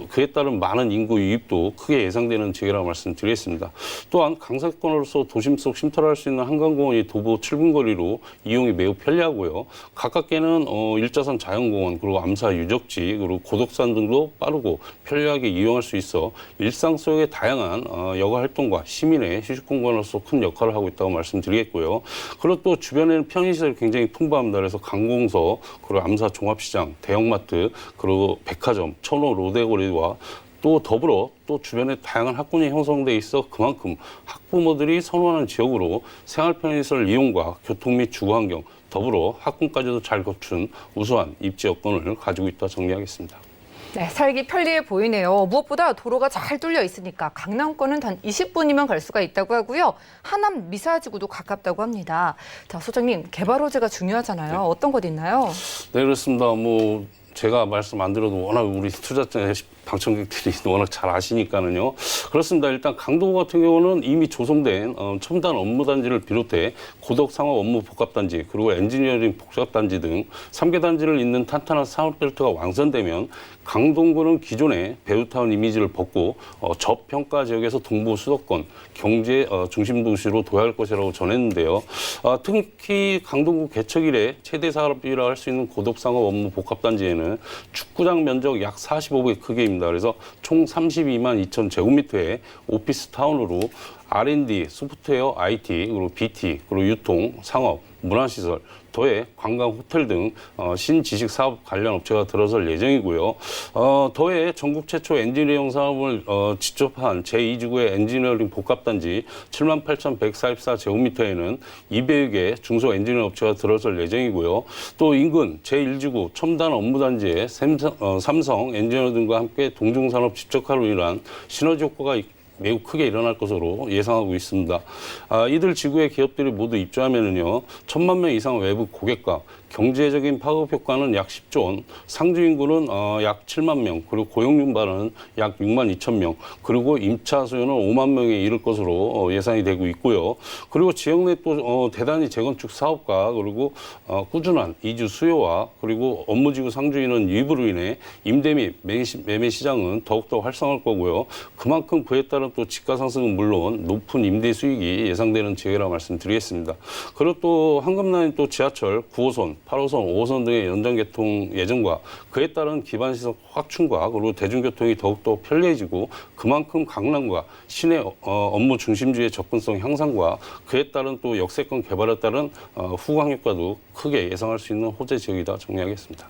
그에 따른 많은 인구 유입도 크게 예상되는 지역이라고 말씀드리겠습니다. 또한 강세권으로서 도심 속 쉼터를 할 수 있는 한강공원이 도보 7분 거리로 이용이 매우 편리하고요. 가깝게는 1차선 자연공원 그리고 암사 유적지 그리고 고덕산 등도 빠르고 편리하게 이용할 수 있어 일상 속의 다양한 여가 활동과 시민의 휴식 공간으로서 큰 역할을 하고 있다고 말씀드리겠고요. 그리고 또 주변에는 편의시설이 굉장히 풍부합니다. 그래서 강공서 그리고 암사 종합시장, 대형마트 그리고 백화점, 천호 롯데거리와 또 더불어 또 주변에 다양한 학군이 형성돼 있어 그만큼 학부모들이 선호하는 지역으로 생활 편의시설 이용과 교통 및 주거환경 더불어 학군까지도 잘 갖춘 우수한 입지 여건을 가지고 있다 정리하겠습니다. 네, 살기 편리해 보이네요. 무엇보다 도로가 잘 뚫려 있으니까 강남권은 단 20분이면 갈 수가 있다고 하고요. 하남 미사지구도 가깝다고 합니다. 자, 소장님, 개발 호재가 중요하잖아요. 네. 어떤 것 있나요? 네, 그렇습니다. 제가 말씀 안 드려도 워낙 우리 투자자 방청객들이 워낙 잘 아시니까는요. 그렇습니다. 일단 강동구 같은 경우는 이미 조성된 첨단 업무단지를 비롯해 고덕 상업 업무 복합단지 그리고 엔지니어링 복합단지 등 3개 단지를 잇는 탄탄한 산업벨트가 완성되면 강동구는 기존의 배우타운 이미지를 벗고 저평가 지역에서 동부 수도권 경제 중심 도시로 도약할 것이라고 전했는데요. 특히 강동구 개척 이래 최대 사업이라 할 수 있는 고덕 상업 업무 복합단지에는 축구장 면적 약 45배 크기입니다. 그래서 총 32만 2천 제곱미터의 오피스 타운으로 R&D, 소프트웨어, IT, 그리고 BT, 그리고 유통, 상업, 문화시설, 더해 관광, 호텔 등 신지식 사업 관련 업체가 들어설 예정이고요. 더해 전국 최초 엔지니어링 사업을 직접 한 제2지구의 엔지니어링 복합단지 78,144제곱미터에는 200여 개 중소 엔지니어 업체가 들어설 예정이고요. 또 인근 제1지구 첨단 업무단지에 삼성 엔지니어 등과 함께 동중산업 집적화로 인한 시너지 효과가 매우 크게 일어날 것으로 예상하고 있습니다. 이들 지구의 기업들이 모두 입주하면은요, 1,000만 명 이상 외부 고객과 경제적인 파급 효과는 약 10조 원, 상주 인구는 약 7만 명, 그리고 고용 인바는 약 6만 2천 명, 그리고 임차 수요는 5만 명에 이를 것으로 예상이 되고 있고요. 그리고 지역 내 또 대단히 재건축 사업과 그리고 꾸준한 이주 수요와 그리고 업무지구 상주인원 유입으로 인해 임대 및 매매 시장은 더욱더 활성화할 거고요. 그만큼 그에 따른 또 지가 상승은 물론 높은 임대 수익이 예상되는 지역이라고 말씀드리겠습니다. 그리고 또 한금라인 또 지하철 9호선, 8호선, 5호선 등의 연장 개통 예정과 그에 따른 기반시설 확충과 그리고 대중교통이 더욱더 편리해지고 그만큼 강남과 시내 업무 중심지의 접근성 향상과 그에 따른 또 역세권 개발에 따른 후광 효과도 크게 예상할 수 있는 호재 지역이다 정리하겠습니다.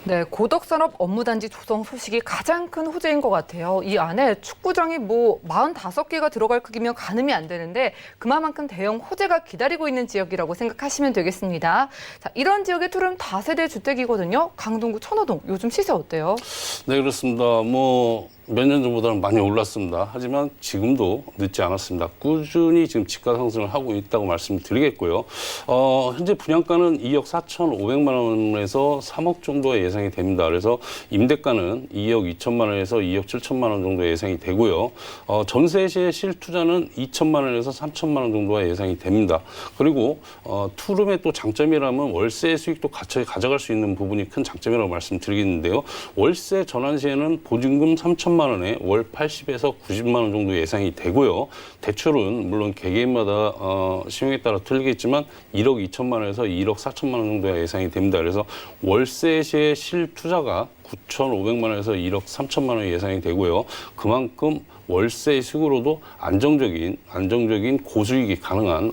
네, 고덕산업 업무단지 조성 소식이 가장 큰 호재인 것 같아요. 이 안에 축구장이 45개가 들어갈 크기면 가늠이 안 되는데 그만큼 대형 호재가 기다리고 있는 지역이라고 생각하시면 되겠습니다. 자, 이런 지역의 투룸 다세대 주택이거든요. 강동구 천호동, 요즘 시세 어때요? 네, 그렇습니다. 몇 년 전보다는 많이 올랐습니다. 하지만 지금도 늦지 않았습니다. 꾸준히 지금 지가 상승을 하고 있다고 말씀드리겠고요. 현재 분양가는 2억 4,500만 원에서 3억 정도의 예상이 됩니다. 그래서 임대가는 2억 2천만 원에서 2억 7천만 원 정도 예상이 되고요. 전세 시의 실투자는 2천만 원에서 3천만 원 정도가 예상이 됩니다. 그리고 투룸의 또 장점이라면 월세 수익도 같이 가져갈 수 있는 부분이 큰 장점이라고 말씀드리겠는데요. 월세 전환 시에는 보증금 3천만 원에 월 80에서 90만 원 정도 예상이 되고요. 대출은 물론 개개인마다 신용에 따라 틀리겠지만 1억 2천만 원에서 1억 4천만 원 정도가 예상이 됩니다. 그래서 월세 시의 실투자가 9,500만 원에서 1억 3천만 원이 예상이 되고요. 그만큼 월세 수익으로도 안정적인 고수익이 가능한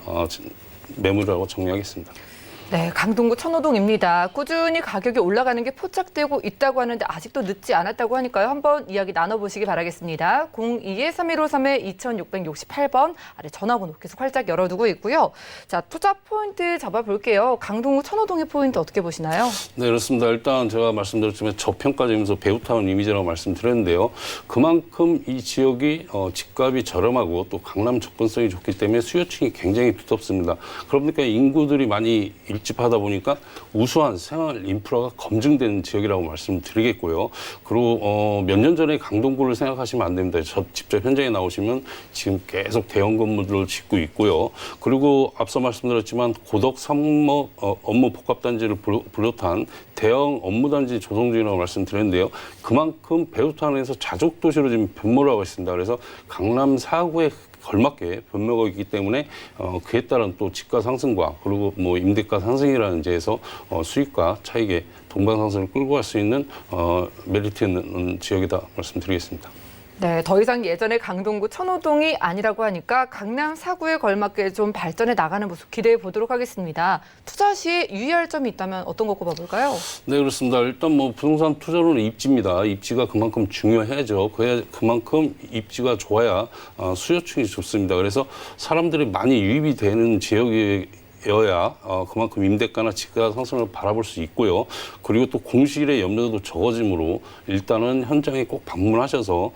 매물이라고 정리하겠습니다. 네, 강동구 천호동입니다. 꾸준히 가격이 올라가는 게 포착되고 있다고 하는데 아직도 늦지 않았다고 하니까요. 한번 이야기 나눠보시기 바라겠습니다. 02-3153-2668번 아래 전화번호 계속 활짝 열어두고 있고요. 자, 투자 포인트 잡아볼게요. 강동구 천호동의 포인트 어떻게 보시나요? 네, 그렇습니다. 일단 제가 말씀드렸지만 저평가지면서 배우타운 이미지라고 말씀드렸는데요. 그만큼 이 지역이 집값이 저렴하고 또 강남 접근성이 좋기 때문에 수요층이 굉장히 두텁습니다. 그러니까 인구들이 많이 밀집하다 보니까 우수한 생활 인프라가 검증된 지역이라고 말씀드리겠고요. 그리고 몇 년 전에 강동구를 생각하시면 안 됩니다. 저 직접 현장에 나오시면 지금 계속 대형 건물들을 짓고 있고요. 그리고 앞서 말씀드렸지만 고덕 상업 업무 복합단지를 비롯한 대형 업무단지 조성 중이라고 말씀드렸는데요. 그만큼 배우타운에서 자족도시로 지금 변모를 하고 있습니다. 그래서 강남 4구에 걸맞게 변모가 있기 때문에 그에 따른 또 집가 상승과 그리고 임대가 상승이라는 데에서 수익과 차익의 동반상승을 끌고 갈 수 있는 메리트 있는 지역이다 말씀드리겠습니다. 네, 더 이상 예전의 강동구 천호동이 아니라고 하니까 강남 4구에 걸맞게 좀 발전해 나가는 모습 기대해 보도록 하겠습니다. 투자 시에 유의할 점이 있다면 어떤 거 꼽아볼까요? 네, 그렇습니다. 일단 부동산 투자로는 입지입니다. 입지가 그만큼 중요해야죠. 그만큼 입지가 좋아야 수요층이 좋습니다. 그래서 사람들이 많이 유입이 되는 지역이어야 그만큼 임대가나 지가 상승을 바라볼 수 있고요. 그리고 또 공실의 염려도 적어지므로 일단은 현장에 꼭 방문하셔서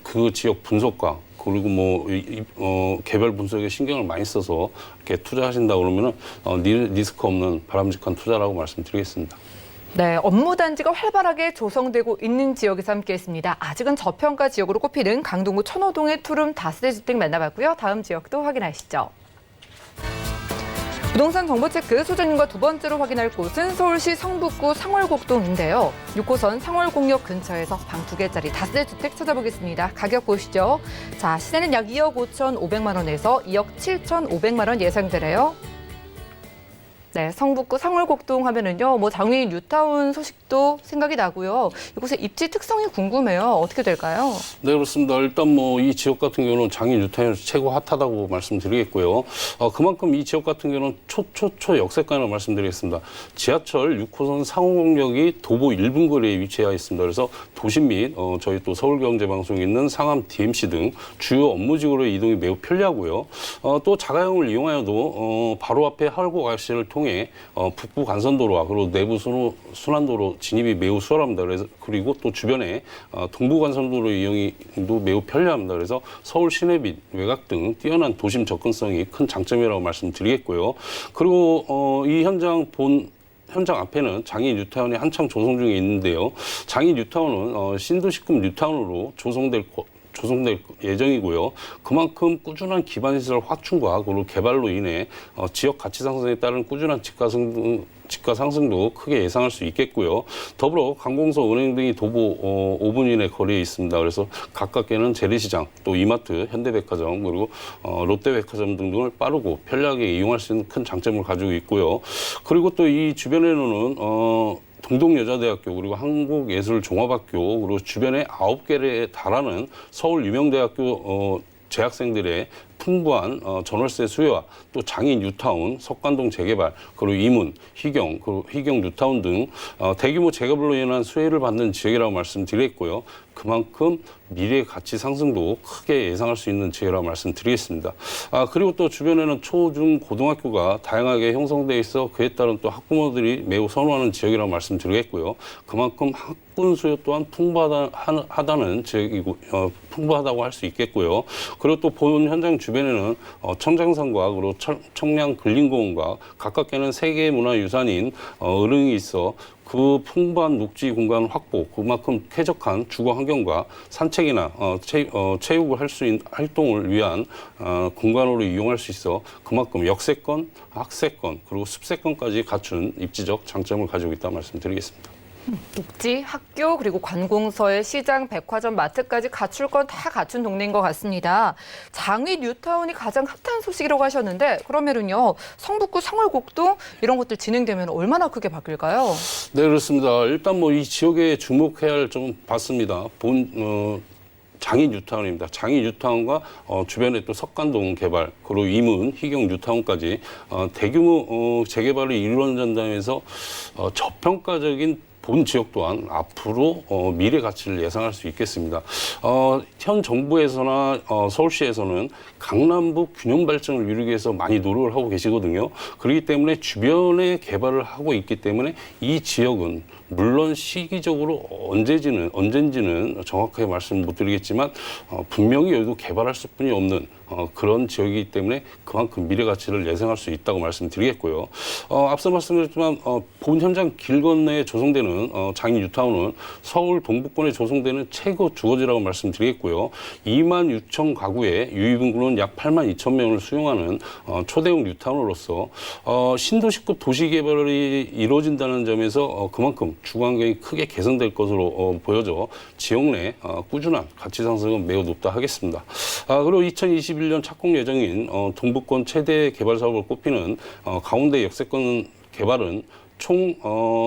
그 지역 분석과 그리고 개별 분석에 신경을 많이 써서 이렇게 투자하신다 그러면은 리스크 없는 바람직한 투자라고 말씀드리겠습니다. 네, 업무단지가 활발하게 조성되고 있는 지역에서 함께했습니다. 아직은 저평가 지역으로 꼽히는 강동구 천호동의 투룸 다세대 주택 만나봤고요. 다음 지역도 확인하시죠. 부동산 정보체크 소장님과 두 번째로 확인할 곳은 서울시 성북구 상월곡동인데요. 6호선 상월곡역 근처에서 방 2개짜리 다세대 주택 찾아보겠습니다. 가격 보시죠. 자, 시세는 약 2억 5,500만 원에서 2억 7,500만 원 예상되네요. 네, 성북구 상월곡동 하면은요, 뭐 장애인 뉴타운 소식도 생각이 나고요. 이곳의 입지 특성이 궁금해요. 어떻게 될까요? 네, 그렇습니다. 일단 뭐 이 지역 같은 경우는 장애인 뉴타운이 최고 핫하다고 말씀드리겠고요. 그만큼 이 지역 같은 경우는 초 역세권을 말씀드리겠습니다. 지하철 6호선 상호공역이 도보 1분 거리에 위치해 있습니다. 그래서 도심 및 저희 또 서울경제방송이 있는 상암 DMC 등 주요 업무지구로의 이동이 매우 편리하고요. 또 자가용을 이용하여도 바로 앞에 할고 IC를 통해 북부 간선도로와 그리고 내부 순환도로 진입이 매우 수월합니다. 그리고 또 주변에 동부 간선도로 이용도 매우 편리합니다. 그래서 서울 시내 및 외곽 등 뛰어난 도심 접근성이 큰 장점이라고 말씀드리겠고요. 그리고 이 현장 앞에는 장애인 뉴타운이 한창 조성 중에 있는데요. 장애인 뉴타운은 신도시급 뉴타운으로 조성될 예정이고요. 그만큼 꾸준한 기반시설 확충과 그리고 개발로 인해 지역 가치 상승에 따른 꾸준한 집가 상승도 크게 예상할 수 있겠고요. 더불어 관공서, 은행 등이 도보 5분 이내 거리에 있습니다. 그래서 가깝게는 재래시장, 또 이마트, 현대백화점, 그리고 롯데백화점 등을 빠르고 편리하게 이용할 수 있는 큰 장점을 가지고 있고요. 그리고 또 이 주변에는 동동여자대학교 그리고 한국예술종합학교 그리고 주변에 9개에 달하는 서울 유명대학교 재학생들의 풍부한 전월세 수요와 또 장애인 뉴타운, 석관동 재개발, 그리고 이문, 희경, 그리고 희경 뉴타운 등 대규모 재개발로 인한 수혜를 받는 지역이라고 말씀드렸고요. 그만큼 미래 가치 상승도 크게 예상할 수 있는 지역이라고 말씀드리겠습니다. 그리고 또 주변에는 초, 중, 고등학교가 다양하게 형성돼 있어 그에 따른 또 학부모들이 매우 선호하는 지역이라고 말씀드리겠고요. 그만큼 학군 수요 또한 풍부하다는 지역이고 풍부하다고 할 수 있겠고요. 그리고 또 본 현장 주변에는 청장산과 그리고 청량 근린공원과 가깝게는 세계문화유산인 어릉이 있어 그 풍부한 녹지 공간 확보, 그만큼 쾌적한 주거 환경과 산책이나 체육을 할 수 있는 활동을 위한 공간으로 이용할 수 있어 그만큼 역세권, 학세권, 그리고 습세권까지 갖춘 입지적 장점을 가지고 있다고 말씀드리겠습니다. 입지, 학교, 그리고 관공서의 시장, 백화점, 마트까지 갖출 건 다 갖춘 동네인 것 같습니다. 장애인 뉴타운이 가장 핫한 소식이라고 하셨는데 그러면은요, 성북구 상월곡동 이런 것들 진행되면 얼마나 크게 바뀔까요? 네, 그렇습니다. 일단 뭐 이 지역에 주목해야 할 점 봤습니다. 장애인 뉴타운입니다. 장애인 뉴타운과 주변에 또 석관동 개발, 그리고 이문, 희경 뉴타운까지 대규모 재개발이 이루어진다면서 저평가적인 본 지역 또한 앞으로 미래 가치를 예상할 수 있겠습니다. 현 정부에서나 서울시에서는 강남북 균형 발전을 이루기 위해서 많이 노력을 하고 계시거든요. 그렇기 때문에 주변에 개발을 하고 있기 때문에 이 지역은 물론 시기적으로 언젠지는 정확하게 말씀 못 드리겠지만 분명히 여기도 개발할 수뿐이 없는 그런 지역이기 때문에 그만큼 미래 가치를 예상할 수 있다고 말씀드리겠고요. 앞서 말씀드렸지만 본 현장 길 건너에 조성되는 장애인 뉴타운은 서울 동북권에 조성되는 최고 주거지라고 말씀드리겠고요. 2만 6천 가구의 유입인구는 약 8만 2천 명을 수용하는 초대형 뉴타운으로서 신도시급 도시 개발이 이루어진다는 점에서 그만큼 주거 환경이 크게 개선될 것으로 보여져 지역 내 꾸준한 가치 상승은 매우 높다 하겠습니다. 그리고 2021년 착공 예정인 동북권 최대 개발 사업을 꼽히는 가운데 역세권 개발은 총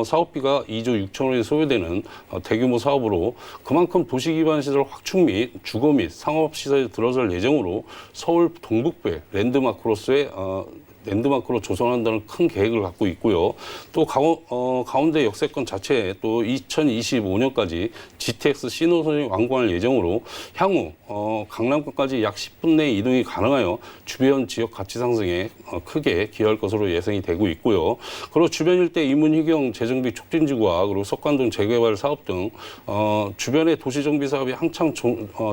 사업비가 2조 6천억이 소요되는 대규모 사업으로 그만큼 도시기반시설 확충 및 주거 및 상업시설에 들어설 예정으로 서울 동북부의 랜드마크로 조성한다는 큰 계획을 갖고 있고요. 또 가운데 역세권 자체에 또 2025년까지 GTX 신호선이 완공할 예정으로 향후 강남권까지 약 10분 내 이동이 가능하여 주변 지역 가치 상승에 크게 기여할 것으로 예상이 되고 있고요. 그리고 주변 일대 이문희경 재정비 촉진지구와 그리고 석관동 재개발 사업 등 주변의 도시정비 사업이 한창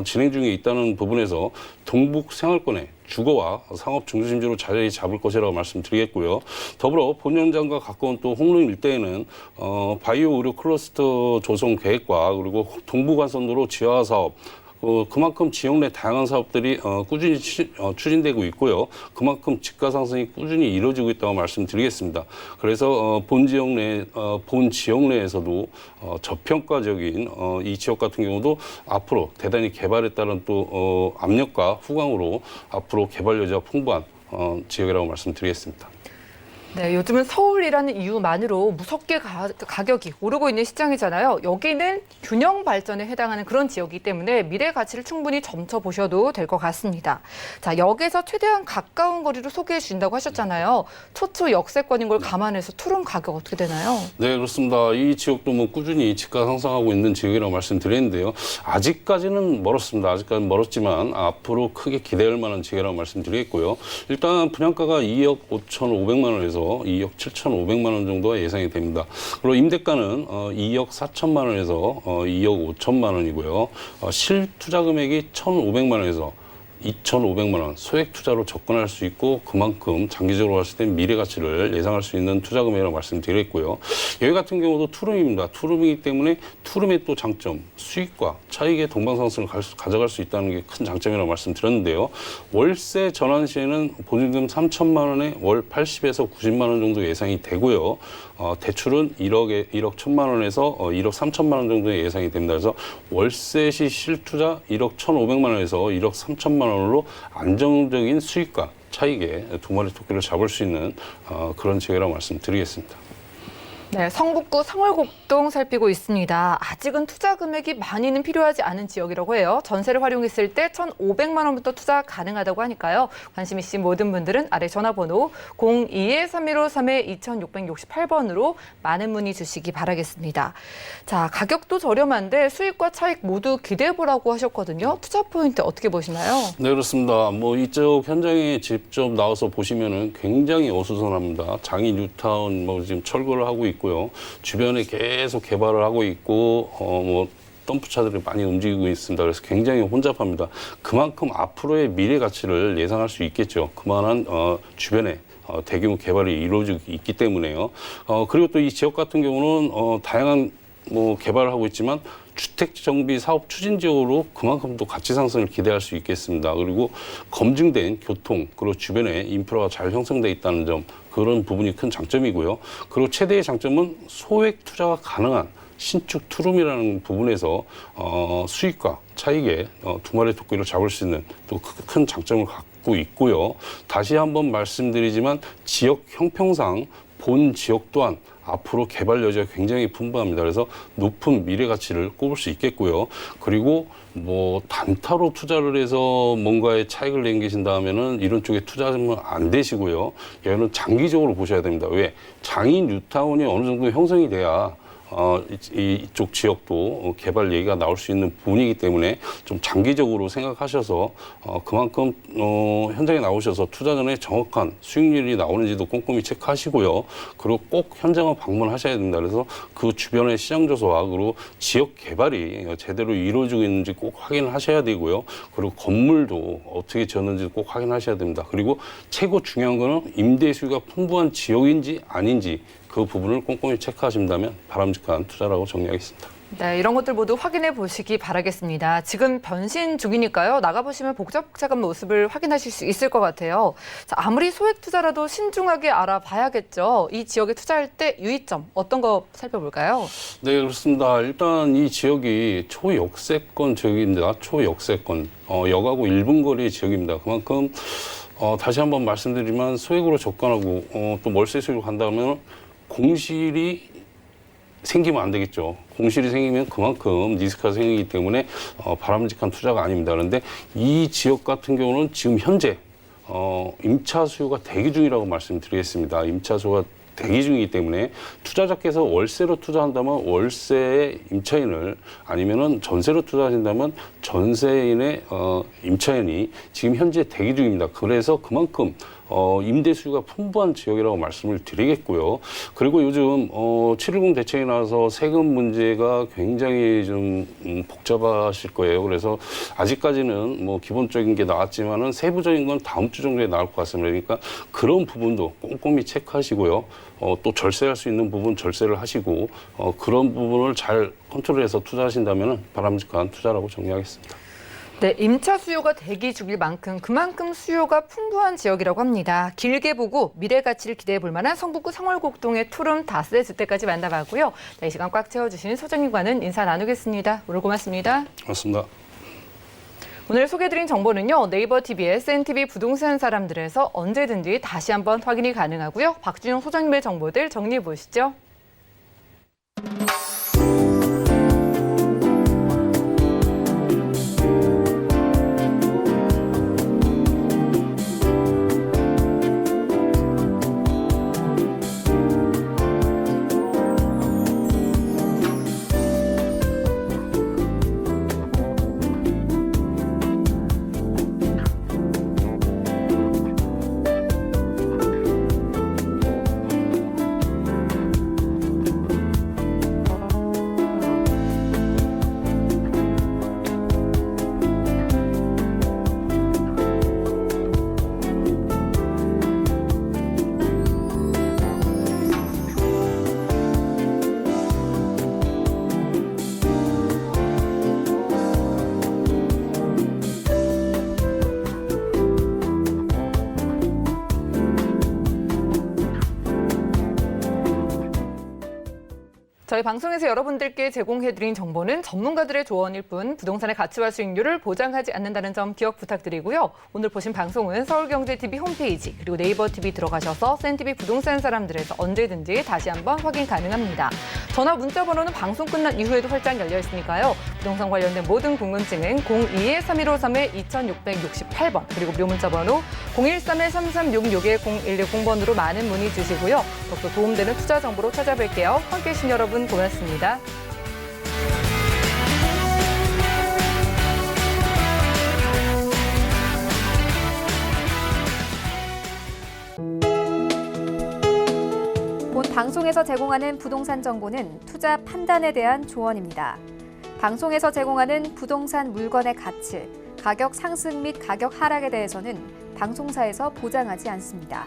진행 중에 있다는 부분에서 동북 생활권에 주거와 상업 중심지로 자리 잡을 것이라고 말씀드리겠고요. 더불어 본 현장과 가까운 또 홍릉 일대에는 바이오 의료 클러스터 조성 계획과 그리고 동부간선도로 지하 사업, 그만큼 지역 내 다양한 사업들이 꾸준히 추진되고 있고요. 그만큼 집가 상승이 꾸준히 이루어지고 있다고 말씀드리겠습니다. 그래서 본 지역 내에서도 저평가적인 이 지역 같은 경우도 앞으로 대단히 개발에 따른 또 압력과 후광으로 앞으로 개발 여지가 풍부한 지역이라고 말씀드리겠습니다. 네, 요즘은 서울이라는 이유만으로 무섭게 가격이 오르고 있는 시장이잖아요. 여기는 균형 발전에 해당하는 그런 지역이기 때문에 미래 가치를 충분히 점쳐보셔도 될 것 같습니다. 자, 역에서 최대한 가까운 거리로 소개해 주신다고 하셨잖아요. 초초 역세권인 걸 감안해서 투룸 가격 어떻게 되나요? 네, 그렇습니다. 이 지역도 뭐 꾸준히 집가 상승하고 있는 지역이라고 말씀드렸는데요. 아직까지는 멀었습니다. 아직까지는 멀었지만 앞으로 크게 기대할 만한 지역이라고 말씀드리겠고요. 일단 분양가가 2억 5,500만 원에서 2억 7,500만 원 정도가 예상이 됩니다. 그리고 임대가는 2억 4천만 원에서 2억 5천만 원이고요. 실투자 금액이 1,500만 원에서 2,500만 원 소액 투자로 접근할 수 있고 그만큼 장기적으로 봤을 때 미래 가치를 예상할 수 있는 투자 금액이라고 말씀드렸고요. 여기 같은 경우도 투룸입니다. 투룸이기 때문에 투룸의 또 장점, 수익과 차익의 동방상승을 가져갈 수 있다는 게 큰 장점이라고 말씀드렸는데요. 월세 전환 시에는 보증금 3천만 원에 월 80에서 90만 원 정도 예상이 되고요. 대출은 1억 1,000만 원에서 1억 3천만 원 정도 예상이 됩니다. 그래서 월세 시 실투자 1억 1,500만 원에서 1억 3천만 원으로 안정적인 수익과 차익의 두 마리 토끼를 잡을 수 있는 그런 지역이라고 말씀드리겠습니다. 네, 성북구 상월곡동 살피고 있습니다. 아직은 투자 금액이 많이는 필요하지 않은 지역이라고 해요. 전세를 활용했을 때 1,500만 원부터 투자 가능하다고 하니까요. 관심 있으신 모든 분들은 아래 전화번호 02-3153-2668번으로 많은 문의 주시기 바라겠습니다. 자, 가격도 저렴한데 수익과 차익 모두 기대해보라고 하셨거든요. 투자 포인트 어떻게 보시나요? 네, 그렇습니다. 뭐 이쪽 현장에 직접 나와서 보시면은 굉장히 어수선합니다. 장이 뉴타운 뭐 지금 철거를 하고 있고요. 주변에 계속 개발을 하고 있고 뭐 덤프차들이 많이 움직이고 있습니다. 그래서 굉장히 혼잡합니다. 그만큼 앞으로의 미래 가치를 예상할 수 있겠죠. 그만한 주변에 대규모 개발이 이루어지고 있기 때문에요. 그리고 또 이 지역 같은 경우는 다양한 뭐 개발을 하고 있지만 주택 정비 사업 추진 지역으로 그만큼 또 가치 상승을 기대할 수 있겠습니다. 그리고 검증된 교통 그리고 주변에 인프라가 잘 형성돼 있다는 점 그런 부분이 큰 장점이고요. 그리고 최대의 장점은 소액 투자가 가능한 신축 투룸이라는 부분에서 수익과 차익의 두 마리 토끼를 잡을 수 있는 또 큰 장점을 갖고 있고요. 다시 한번 말씀드리지만 지역 형평상 본 지역 또한 앞으로 개발 여지가 굉장히 풍부합니다. 그래서 높은 미래 가치를 꼽을 수 있겠고요. 그리고 뭐 단타로 투자를 해서 뭔가의 차익을 남기신다 하면은 이런 쪽에 투자하면 안 되시고요. 여기는 장기적으로 보셔야 됩니다. 왜? 장인 뉴타운이 어느 정도 형성이 돼야 이쪽 지역도 개발 얘기가 나올 수 있는 부분이기 때문에 좀 장기적으로 생각하셔서 그만큼 현장에 나오셔서 투자 전에 정확한 수익률이 나오는지도 꼼꼼히 체크하시고요. 그리고 꼭 현장을 방문하셔야 됩니다. 그래서 그 주변의 시장 조사와 그리고 지역 개발이 제대로 이루어지고 있는지 꼭 확인을 하셔야 되고요. 그리고 건물도 어떻게 지었는지 꼭 확인하셔야 됩니다. 그리고 최고 중요한 거는 임대 수요가 풍부한 지역인지 아닌지 그 부분을 꼼꼼히 체크하신다면 바람직한 투자라고 정리하겠습니다. 네, 이런 것들 모두 확인해 보시기 바라겠습니다. 지금 변신 중이니까요. 나가보시면 복잡복잡한 모습을 확인하실 수 있을 것 같아요. 자, 아무리 소액 투자라도 신중하게 알아봐야겠죠. 이 지역에 투자할 때 유의점 어떤 거 살펴볼까요? 네, 그렇습니다. 일단 이 지역이 초역세권 지역입니다. 초역세권. 역하고 1분 거리 지역입니다. 그만큼 다시 한번 말씀드리면 소액으로 접근하고 또 월세 수익을 간다면 공실이 생기면 안 되겠죠. 공실이 생기면 그만큼 리스크가 생기기 때문에 바람직한 투자가 아닙니다. 그런데 이 지역 같은 경우는 지금 현재 임차 수요가 대기 중이라고 말씀드리겠습니다. 임차 수요가 대기 중이기 때문에 투자자께서 월세로 투자한다면 월세의 임차인을 아니면은 전세로 투자하신다면 전세인의 임차인이 지금 현재 대기 중입니다. 그래서 그만큼 임대 수요가 풍부한 지역이라고 말씀을 드리겠고요. 그리고 요즘 710 대책이 나와서 세금 문제가 굉장히 좀 복잡하실 거예요. 그래서 아직까지는 뭐 기본적인 게 나왔지만은 세부적인 건 다음 주 정도에 나올 것 같습니다. 그러니까 그런 부분도 꼼꼼히 체크하시고요. 또 절세할 수 있는 부분 절세를 하시고 그런 부분을 잘 컨트롤해서 투자하신다면 바람직한 투자라고 정리하겠습니다. 네, 임차 수요가 대기 중일 만큼 그만큼 수요가 풍부한 지역이라고 합니다. 길게 보고 미래 가치를 기대해 볼 만한 성북구 상월곡동의 투룸 다세 주택까지 만나봤고요. 네, 이 시간 꽉 채워주신 소정님과는 인사 나누겠습니다. 오늘 고맙습니다. 고맙습니다. 오늘 소개해드린 정보는요. 네이버 TV의 SNTV 부동산 사람들에서 언제든지 다시 한번 확인이 가능하고요. 박준영 소장님의 정보들 정리해 보시죠. 저희 방송에서 여러분들께 제공해드린 정보는 전문가들의 조언일 뿐 부동산의 가치와 수익률을 보장하지 않는다는 점 기억 부탁드리고요. 오늘 보신 방송은 서울경제TV 홈페이지 그리고 네이버TV 들어가셔서 SNTV 부동산 사람들에서 언제든지 다시 한번 확인 가능합니다. 전화 문자 번호는 방송 끝난 이후에도 활짝 열려 있으니까요. 부동산 관련된 모든 궁금증은 02-3153-2668번 그리고 무료 문자 번호 013-3366-0110번으로 많은 문의 주시고요. 더욱더 도움되는 투자 정보로 찾아뵐게요. 함께해 주신 여러분 고맙습니다. 본 방송에서 제공하는 부동산 정보는 투자 판단에 대한 조언입니다. 방송에서 제공하는 부동산 물건의 가치, 가격 상승 및 가격 하락에 대해서는 방송사에서 보장하지 않습니다.